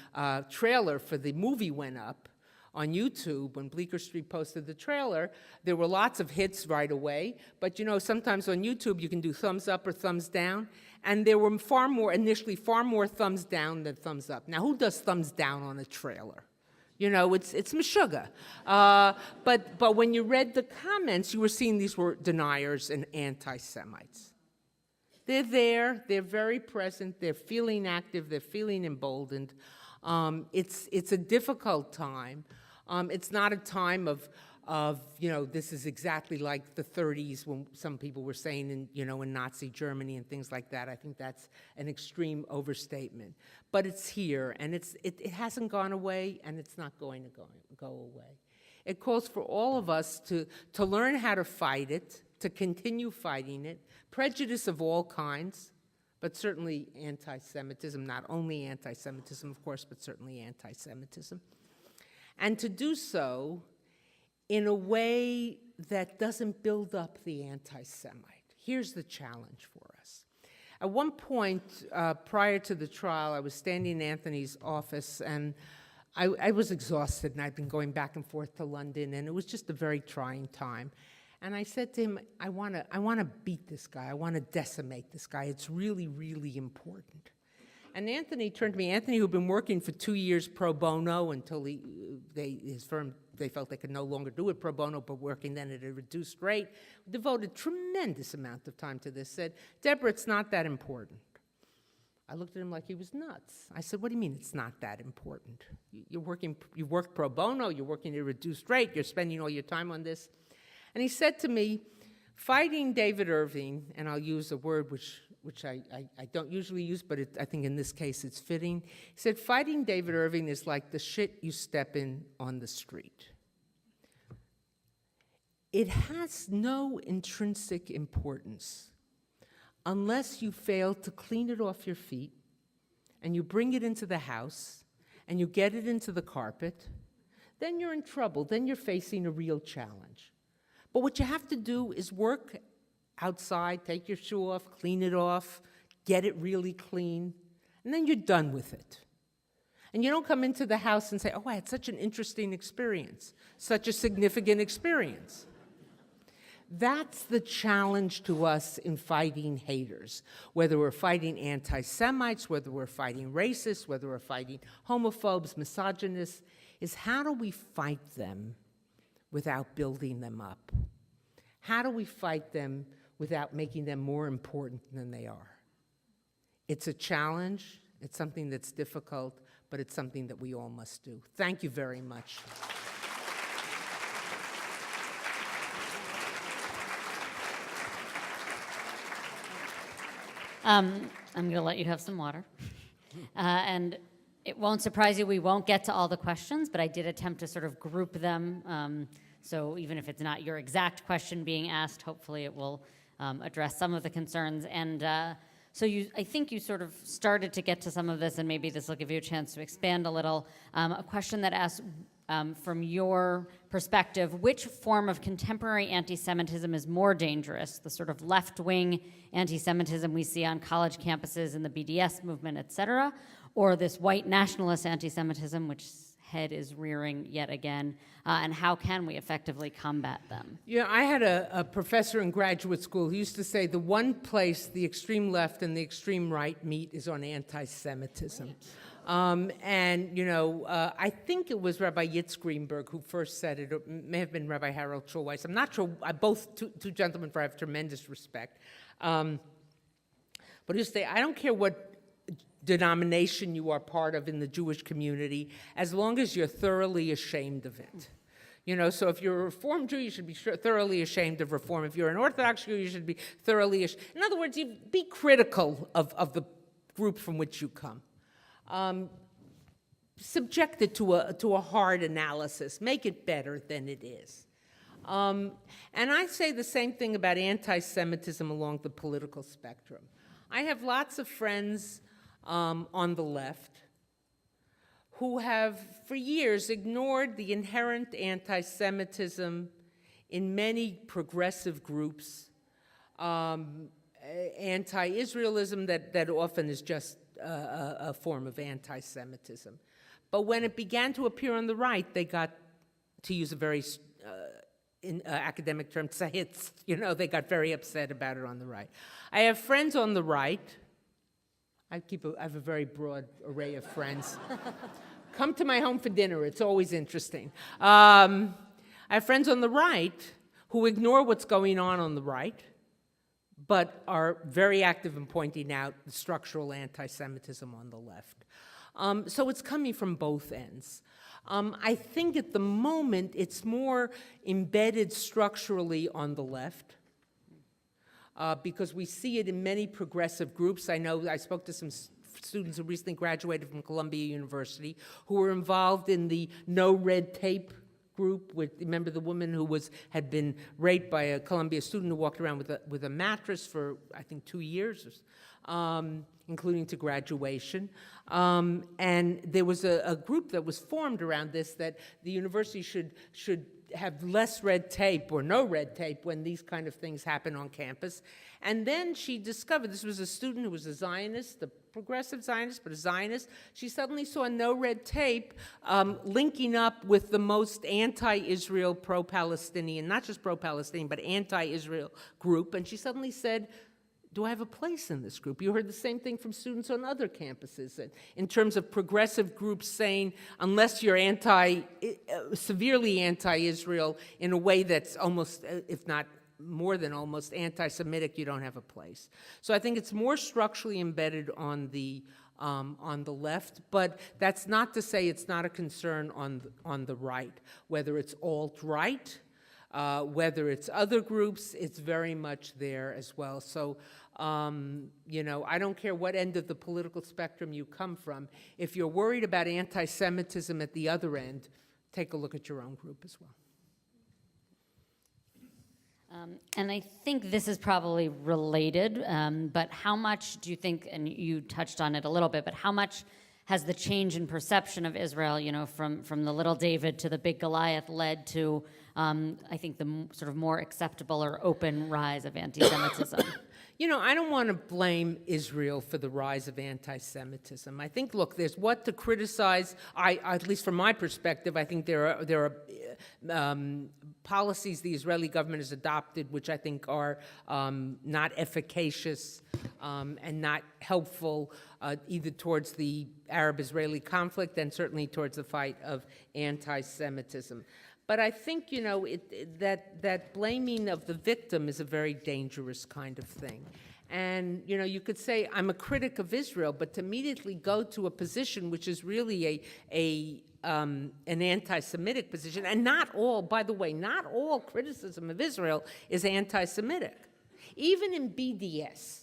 trailer for the movie went up on YouTube, when Bleecker Street posted the trailer, there were lots of hits right away. But sometimes on YouTube you can do thumbs up or thumbs down. And there were initially far more thumbs down than thumbs up. Now, who does thumbs down on a trailer? It's Meshuggah. But when you read the comments, you were seeing these were deniers and anti-Semites. They're there, they're very present, they're feeling active, they're feeling emboldened. It's a difficult time. It's not a time of this is exactly like the 30s when some people were saying in Nazi Germany and things like that. I think that's an extreme overstatement. But it's here, and it hasn't gone away, and it's not going to go away. It calls for all of us to learn how to fight it, to continue fighting it, prejudice of all kinds, but certainly anti-Semitism, not only anti-Semitism, of course, but certainly anti-Semitism. And to do so in a way that doesn't build up the anti-Semite. Here's the challenge for us. At one point, prior to the trial, I was standing in Anthony's office, and I was exhausted, and I'd been going back and forth to London, and it was just a very trying time. And I said to him, I want to beat this guy. I want to decimate this guy. It's really, really important. And Anthony turned to me. Anthony, who'd been working for 2 years pro bono until his firm, they felt they could no longer do it pro bono, but working then at a reduced rate, devoted tremendous amount of time to this, said, Deborah, it's not that important. I looked at him like he was nuts. I said, what do you mean it's not that important? You work pro bono, you're working at a reduced rate, you're spending all your time on this. And he said to me, fighting David Irving, and I'll use a word which I don't usually use, but I think in this case it's fitting. He said, fighting David Irving is like the shit you step in on the street. It has no intrinsic importance unless you fail to clean it off your feet and you bring it into the house and you get it into the carpet. Then you're in trouble. Then you're facing a real challenge. But what you have to do is work outside, take your shoe off, clean it off, get it really clean, and then you're done with it. And you don't come into the house and say, oh, I had such an interesting experience, such a significant experience. That's the challenge to us in fighting haters, whether we're fighting anti-Semites, whether we're fighting racists, whether we're fighting homophobes, misogynists, is how do we fight them without building them up? How do we fight them without making them more important than they are? It's a challenge. It's something that's difficult, but it's something that we all must do. Thank you very much. I'm going to let you have some water. And it won't surprise you, we won't get to all the questions, but I did attempt to sort of group them. So even if it's not your exact question being asked, hopefully it will address some of the concerns. And so I think you sort of started to get to some of this, and maybe this will give you a chance to expand a little. A question that asks, from your perspective, which form of contemporary anti-Semitism is more dangerous? The sort of left-wing anti-Semitism we see on college campuses in the BDS movement, et cetera, or this white nationalist anti-Semitism, which head is rearing yet again, and how can we effectively combat them? Yeah, I had a professor in graduate school who used to say the one place the extreme left and the extreme right meet is on anti-Semitism. I think it was Rabbi Yitz Greenberg who first said it, or it may have been Rabbi Harold Schulweis. I'm not sure. Both two gentlemen for I have tremendous respect. But he used to say, I don't care what denomination you are part of in the Jewish community, as long as you're thoroughly ashamed of it. So if you're a Reform Jew, you should be thoroughly ashamed of Reform. If you're an Orthodox Jew, you should be thoroughly ashamed. In other words, you be critical of the group from which you come. Subject it to a hard analysis. Make it better than it is. And I say the same thing about anti-Semitism along the political spectrum. I have lots of friends on the left who have for years ignored the inherent anti-Semitism in many progressive groups, anti-Israelism that often is just a form of anti-Semitism. But when it began to appear on the right, they got, to use a very academic term, tzahitz, they got very upset about it on the right. I have friends on the right. I have a very broad array of friends. Come to my home for dinner. It's always interesting. I have friends on the right who ignore what's going on the right, but are very active in pointing out the structural anti-Semitism on the left. So it's coming from both ends. I think at the moment it's more embedded structurally on the left, because we see it in many progressive groups. I know I spoke to some students who recently graduated from Columbia University who were involved in the No Red Tape group. Remember the woman who had been raped by a Columbia student who walked around with a mattress for, I think, 2 years, including to graduation. And there was a group that was formed around this, that the university should have less red tape or no red tape when these kind of things happen on campus. And then she discovered, this was a student who was a Zionist, a progressive Zionist, but a Zionist. She suddenly saw no red tape linking up with the most anti-Israel, pro-Palestinian, not just pro-Palestinian, but anti-Israel group. And she suddenly said, do I have a place in this group? You heard the same thing from students on other campuses, in terms of progressive groups saying, unless you're severely anti-Israel in a way that's almost, if not more than almost, anti-Semitic, you don't have a place. So I think it's more structurally embedded on the left, but that's not to say it's not a concern on the right. Whether it's alt-right, whether it's other groups, it's very much there as well. So, I don't care what end of the political spectrum you come from. If you're worried about anti-Semitism at the other end, take a look at your own group as well. And I think this is probably related, but how much do you think, and you touched on it a little bit, but how much has the change in perception of Israel, from the little David to the big Goliath led to, I think, the sort of more acceptable or open rise of anti-Semitism? I don't want to blame Israel for the rise of anti-Semitism. I think, look, there's what to criticize. At least from my perspective, I think there are policies the Israeli government has adopted which I think are not efficacious and not helpful either towards the Arab-Israeli conflict and certainly towards the fight of anti-Semitism. But I think, that blaming of the victim is a very dangerous kind of thing. And, you could say, I'm a critic of Israel, but to immediately go to a position which is really an anti-Semitic position, and by the way, not all criticism of Israel is anti-Semitic. Even in BDS,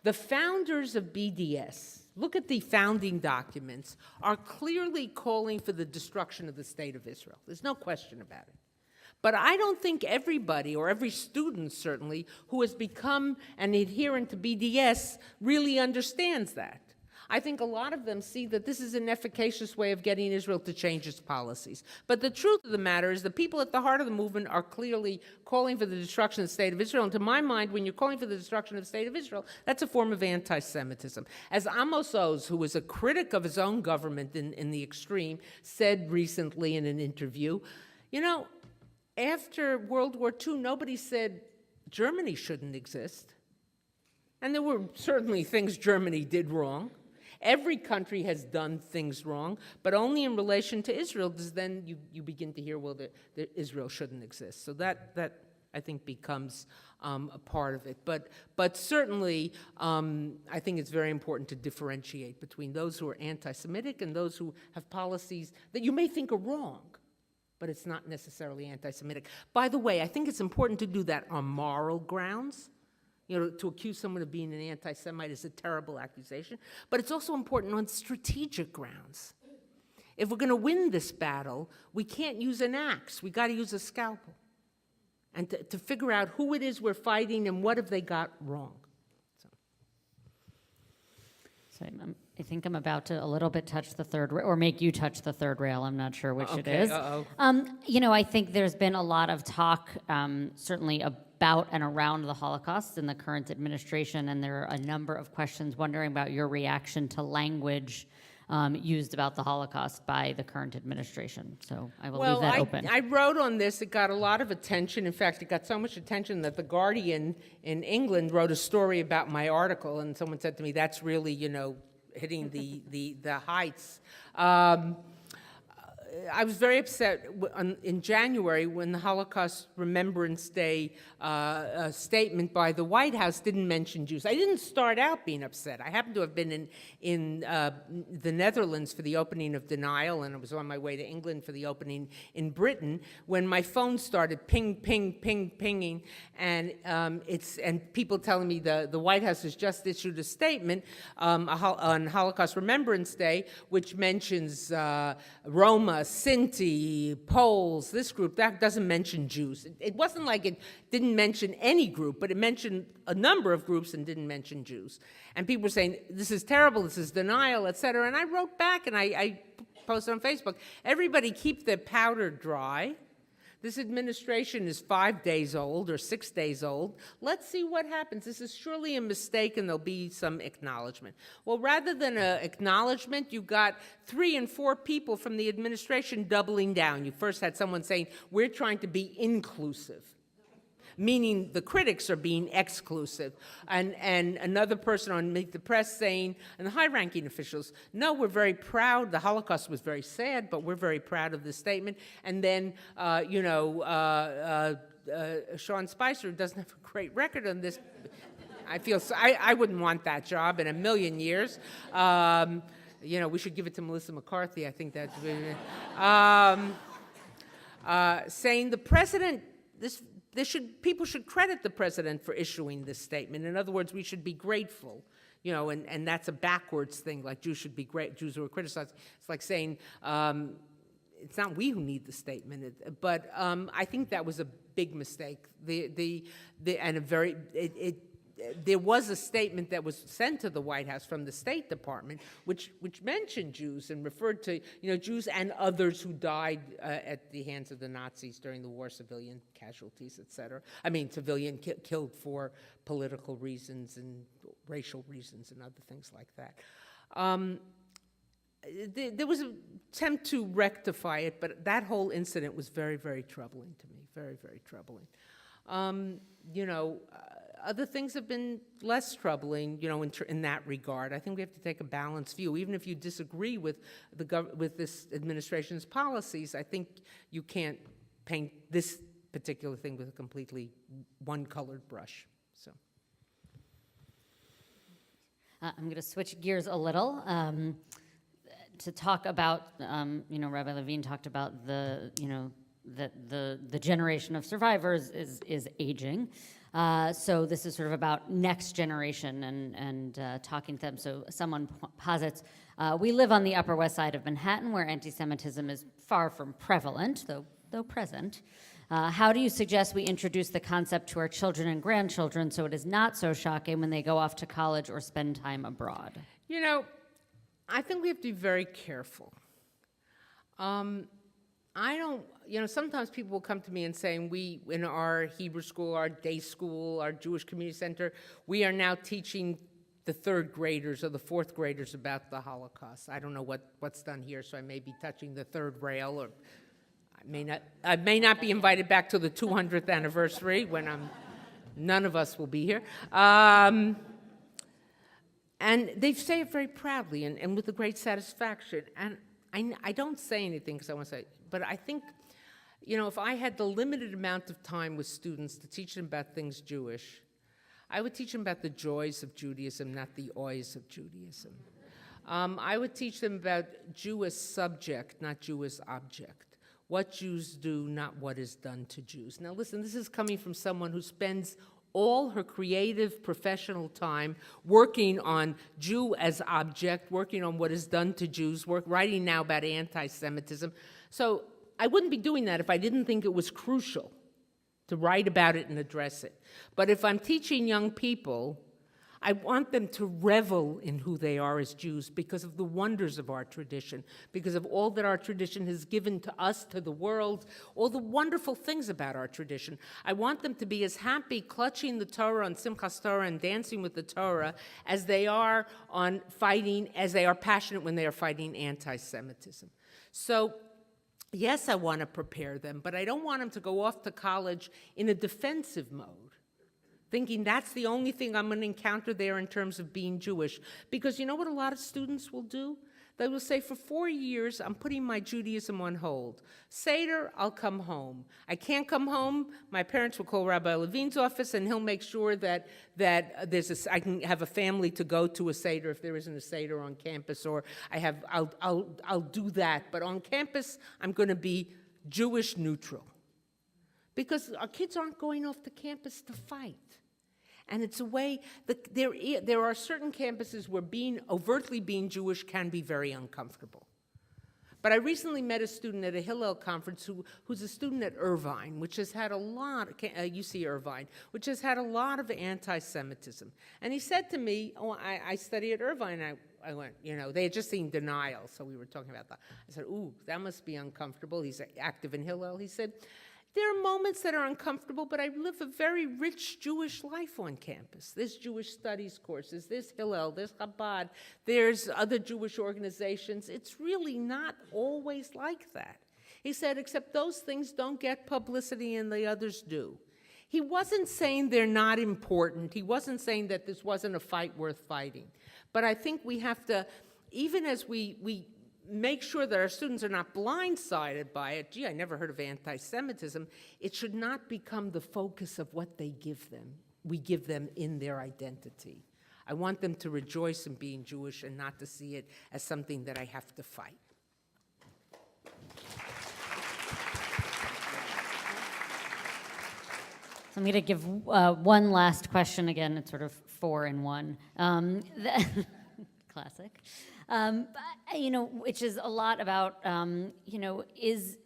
the founders of BDS, look at the founding documents, are clearly calling for the destruction of the state of Israel. There's no question about it. But I don't think everybody, or every student certainly, who has become an adherent to BDS really understands that. I think a lot of them see that this is an efficacious way of getting Israel to change its policies. But the truth of the matter is the people at the heart of the movement are clearly calling for the destruction of the State of Israel. And to my mind, when you're calling for the destruction of the State of Israel, that's a form of anti-Semitism. As Amos Oz, who was a critic of his own government in the extreme, said recently in an interview, you know, after World War II, nobody said Germany shouldn't exist. And there were certainly things Germany did wrong. Every country has done things wrong, but only in relation to Israel does then you begin to hear, well, that Israel shouldn't exist. So that I think becomes a part of it. But certainly, I think it's very important to differentiate between those who are anti-Semitic and those who have policies that you may think are wrong, but it's not necessarily anti-Semitic. By the way, I think it's important to do that on moral grounds. You know, to accuse someone of being an anti-Semite is a terrible accusation, but it's also important on strategic grounds. If we're going to win this battle, we can't use an axe. We got to use a scalpel, and to figure out who it is we're fighting and what have they got wrong. So I think I'm about to a little bit touch the third, or make you touch the third rail. I'm not sure which it is. You know, I think there's been a lot of talk, certainly about and around the Holocaust in the current administration, and there are a number of questions wondering about your reaction to language used about the Holocaust by the current administration. So I will leave that open. I wrote on this. It got a lot of attention. In fact, it got so much attention that The Guardian in England wrote a story about my article, and someone said to me, that's really, you know, hitting the heights. I was very upset in January when the Holocaust Remembrance Day statement by the White House didn't mention Jews. I didn't start out being upset. I happened to have been in the Netherlands for the opening of Denial, and I was on my way to England for the opening in Britain when my phone started pinging, and people telling me the White House has just issued a statement on Holocaust Remembrance Day, which mentions Roma, Sinti, Poles, this group. That doesn't mention Jews. It wasn't like it didn't mention any group, but it mentioned a number of groups and didn't mention Jews. And people were saying, this is terrible, this is denial, et cetera. And I wrote back and I posted on Facebook, everybody keep their powder dry. This administration is 5 days old or 6 days old. Let's see what happens. This is surely a mistake and there'll be some acknowledgement. Well, rather than an acknowledgement, you got 3 and 4 people from the administration doubling down. You first had someone saying, we're trying to be inclusive, meaning the critics are being exclusive. And another person on Meet the Press saying, and the high-ranking officials, no, we're very proud. The Holocaust was very sad, but we're very proud of this statement. And then, Sean Spicer doesn't have a great record on this. I wouldn't want that job in a million years. We should give it to Melissa McCarthy. I think that's saying the president, people should credit the president for issuing this statement. In other words, we should be grateful, and that's a backwards thing, like Jews should be great, Jews who are criticized. It's like saying, it's not we who need the statement, but I think that was a big mistake. There was a statement that was sent to the White House from the State Department, which mentioned Jews and referred to Jews and others who died at the hands of the Nazis during the war, civilian casualties, et cetera. I mean, civilian killed for political reasons and racial reasons and other things like that. There was an attempt to rectify it, but that whole incident was very, very troubling to me. Very, very troubling. Other things have been less troubling, in that regard. I think we have to take a balanced view. Even if you disagree with this administration's policies, I think you can't paint this particular thing with a completely one-colored brush. So, I'm going to switch gears a little to talk about. Rabbi Levine talked about the generation of survivors is aging. So this is sort of about next generation and talking to them. So someone posits, we live on the Upper West Side of Manhattan where anti-Semitism is far from prevalent, though present. How do you suggest we introduce the concept to our children and grandchildren so it is not so shocking when they go off to college or spend time abroad? You know, I think we have to be very careful. Sometimes people will come to me and saying, we, in our Hebrew school, our day school, our Jewish community center, we are now teaching the third graders or the fourth graders about the Holocaust. I don't know what's done here, so I may be touching the third rail, or I may not be invited back to the 200th anniversary when none of us will be here. And they say it very proudly and with a great satisfaction. And I don't say anything because I want to say, but I think, if I had the limited amount of time with students to teach them about things Jewish, I would teach them about the joys of Judaism, not the oys of Judaism. I would teach them about Jewish subject, not Jewish object. What Jews do, not what is done to Jews. Now listen, this is coming from someone who spends all her creative professional time working on Jew as object, working on what is done to Jews, writing now about anti-Semitism. So I wouldn't be doing that if I didn't think it was crucial to write about it and address it. But if I'm teaching young people, I want them to revel in who they are as Jews because of the wonders of our tradition, because of all that our tradition has given to us, to the world, all the wonderful things about our tradition. I want them to be as happy clutching the Torah on Simchas Torah and dancing with the Torah as they are passionate when they are fighting anti-Semitism. So, yes, I want to prepare them, but I don't want them to go off to college in a defensive mode, thinking that's the only thing I'm going to encounter there in terms of being Jewish. Because you know what a lot of students will do? They will say, for 4 years, I'm putting my Judaism on hold. Seder, I'll come home. I can't come home. My parents will call Rabbi Levine's office, and he'll make sure that I can have a family to go to a Seder if there isn't a Seder on campus, or I'll do that. But on campus, I'm going to be Jewish neutral. Because our kids aren't going off the campus to fight. And it's a way that there are certain campuses where overtly being Jewish can be very uncomfortable. But I recently met a student at a Hillel conference who's a student at Irvine, which has had a lot, UC Irvine, which has had a lot of anti-Semitism. And he said to me, I study at Irvine. I went, they had just seen denial, so we were talking about that. I said, that must be uncomfortable. He's active in Hillel. He said, there are moments that are uncomfortable, but I live a very rich Jewish life on campus. There's Jewish studies courses, there's Hillel, there's Chabad, there's other Jewish organizations. It's really not always like that. He said, except those things don't get publicity and the others do. He wasn't saying they're not important. He wasn't saying that this wasn't a fight worth fighting. But I think we have to, even as we make sure that our students are not blindsided by it. Gee, I never heard of anti-Semitism. It should not become the focus of what we give them in their identity. I want them to rejoice in being Jewish and not to see it as something that I have to fight. So I'm going to give one last question again. It's sort of 4 in 1. Classic. Which is a lot about, is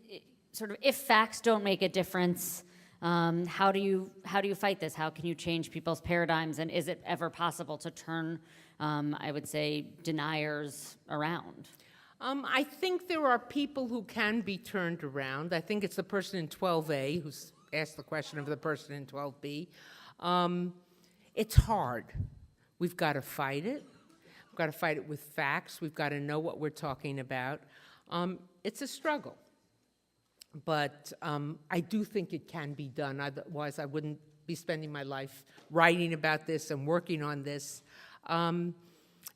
sort of if facts don't make a difference, how do you fight this? How can you change people's paradigms? And is it ever possible to turn, I would say, deniers around? I think there are people who can be turned around. I think it's the person in 12A who's asked the question of the person in 12B. It's hard. We've got to fight it. We've got to fight it with facts. We've got to know what we're talking about. It's a struggle. But I do think it can be done. Otherwise, I wouldn't be spending my life writing about this and working on this.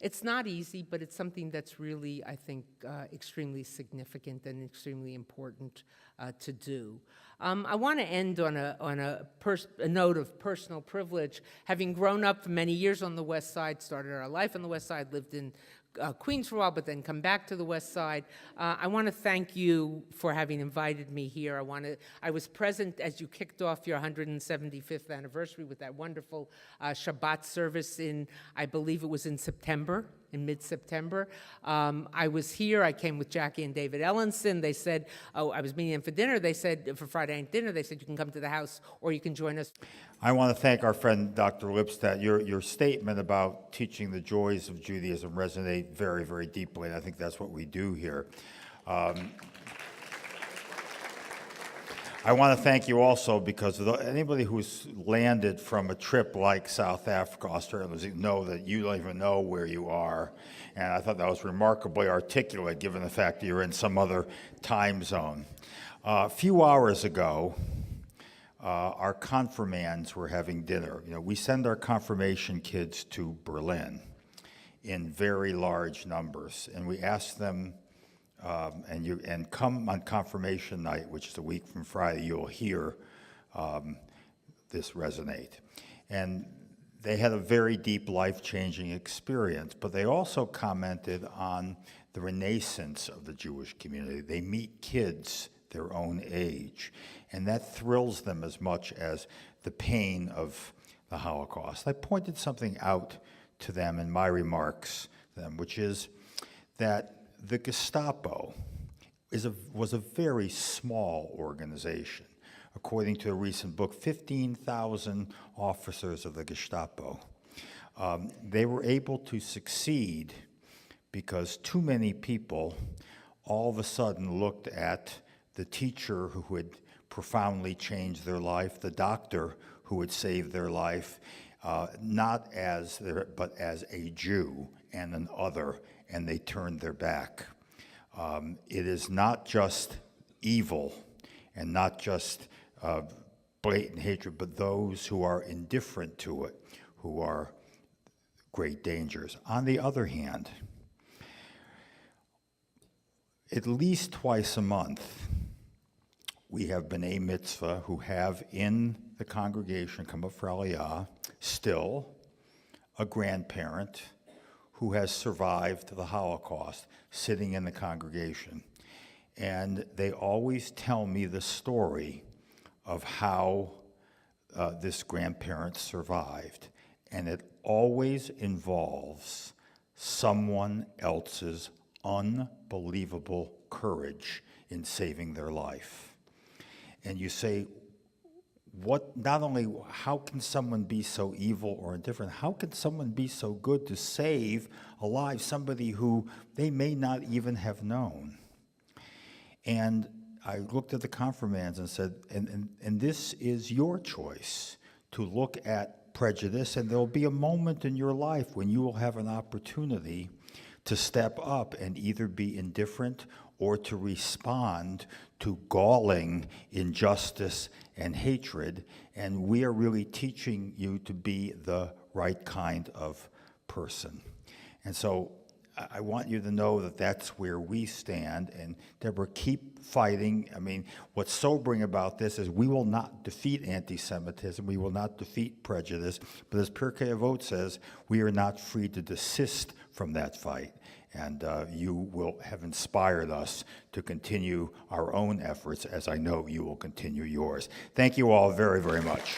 It's not easy, but it's something that's really, I think, extremely significant and extremely important to do. I want to end on a note of personal privilege. Having grown up for many years on the West Side, started our life on the West Side, lived in Queens for a while, but then come back to the West Side. I want to thank you for having invited me here. I was present as you kicked off your 175th anniversary with that wonderful Shabbat service I believe it was in September. in mid-September. I was here. I came with Jackie and David Ellenson. They said, oh, I was meeting them for dinner. They said, for Friday night dinner, they said, you can come to the house or you can join us. I want to thank our friend Dr. Lipstadt. Your statement about teaching the joys of Judaism resonate very, very deeply, and I think that's what we do here. I want to thank you also because anybody who's landed from a trip like South Africa, Australia, know that you don't even know where you are. And I thought that was remarkably articulate given the fact that you're in some other time zone. A few hours ago, our confirmands were having dinner. You know, we send our confirmation kids to Berlin in very large numbers, and we asked them, and come on confirmation night, which is a week from Friday, you'll hear this resonate. And they had a very deep, life-changing experience, but they also commented on the renaissance of the Jewish community. They meet kids their own age, and that thrills them as much as the pain of the Holocaust. I pointed something out to them in my remarks, which is that the Gestapo was a very small organization. According to a recent book, 15,000 officers of the Gestapo. They were able to succeed because too many people all of a sudden looked at the teacher who had profoundly changed their life, the doctor who had saved their life, not as but as a Jew and an other, and they turned their back. It is not just evil and not just blatant hatred, but those who are indifferent to it, who are great dangers. On the other hand, at least twice a month, we have B'nai Mitzvah who have in the congregation, come up for Aliyah, still a grandparent who has survived the Holocaust, sitting in the congregation. And they always tell me the story of how this grandparent survived. And it always involves someone else's unbelievable courage in saving their life. And you say, not only how can someone be so evil or indifferent, how can someone be so good to save alive somebody who they may not even have known? And I looked at the confirmands and said, and this is your choice to look at prejudice, and there'll be a moment in your life when you will have an opportunity to step up and either be indifferent or to respond to galling injustice and hatred, and we are really teaching you to be the right kind of person. And so I want you to know that that's where we stand, and Deborah, keep fighting. I mean, what's sobering about this is we will not defeat anti-Semitism, we will not defeat prejudice, but as Pirkei Avot says, we are not free to desist from that fight. And you will have inspired us to continue our own efforts, as I know you will continue yours. Thank you all very, very much.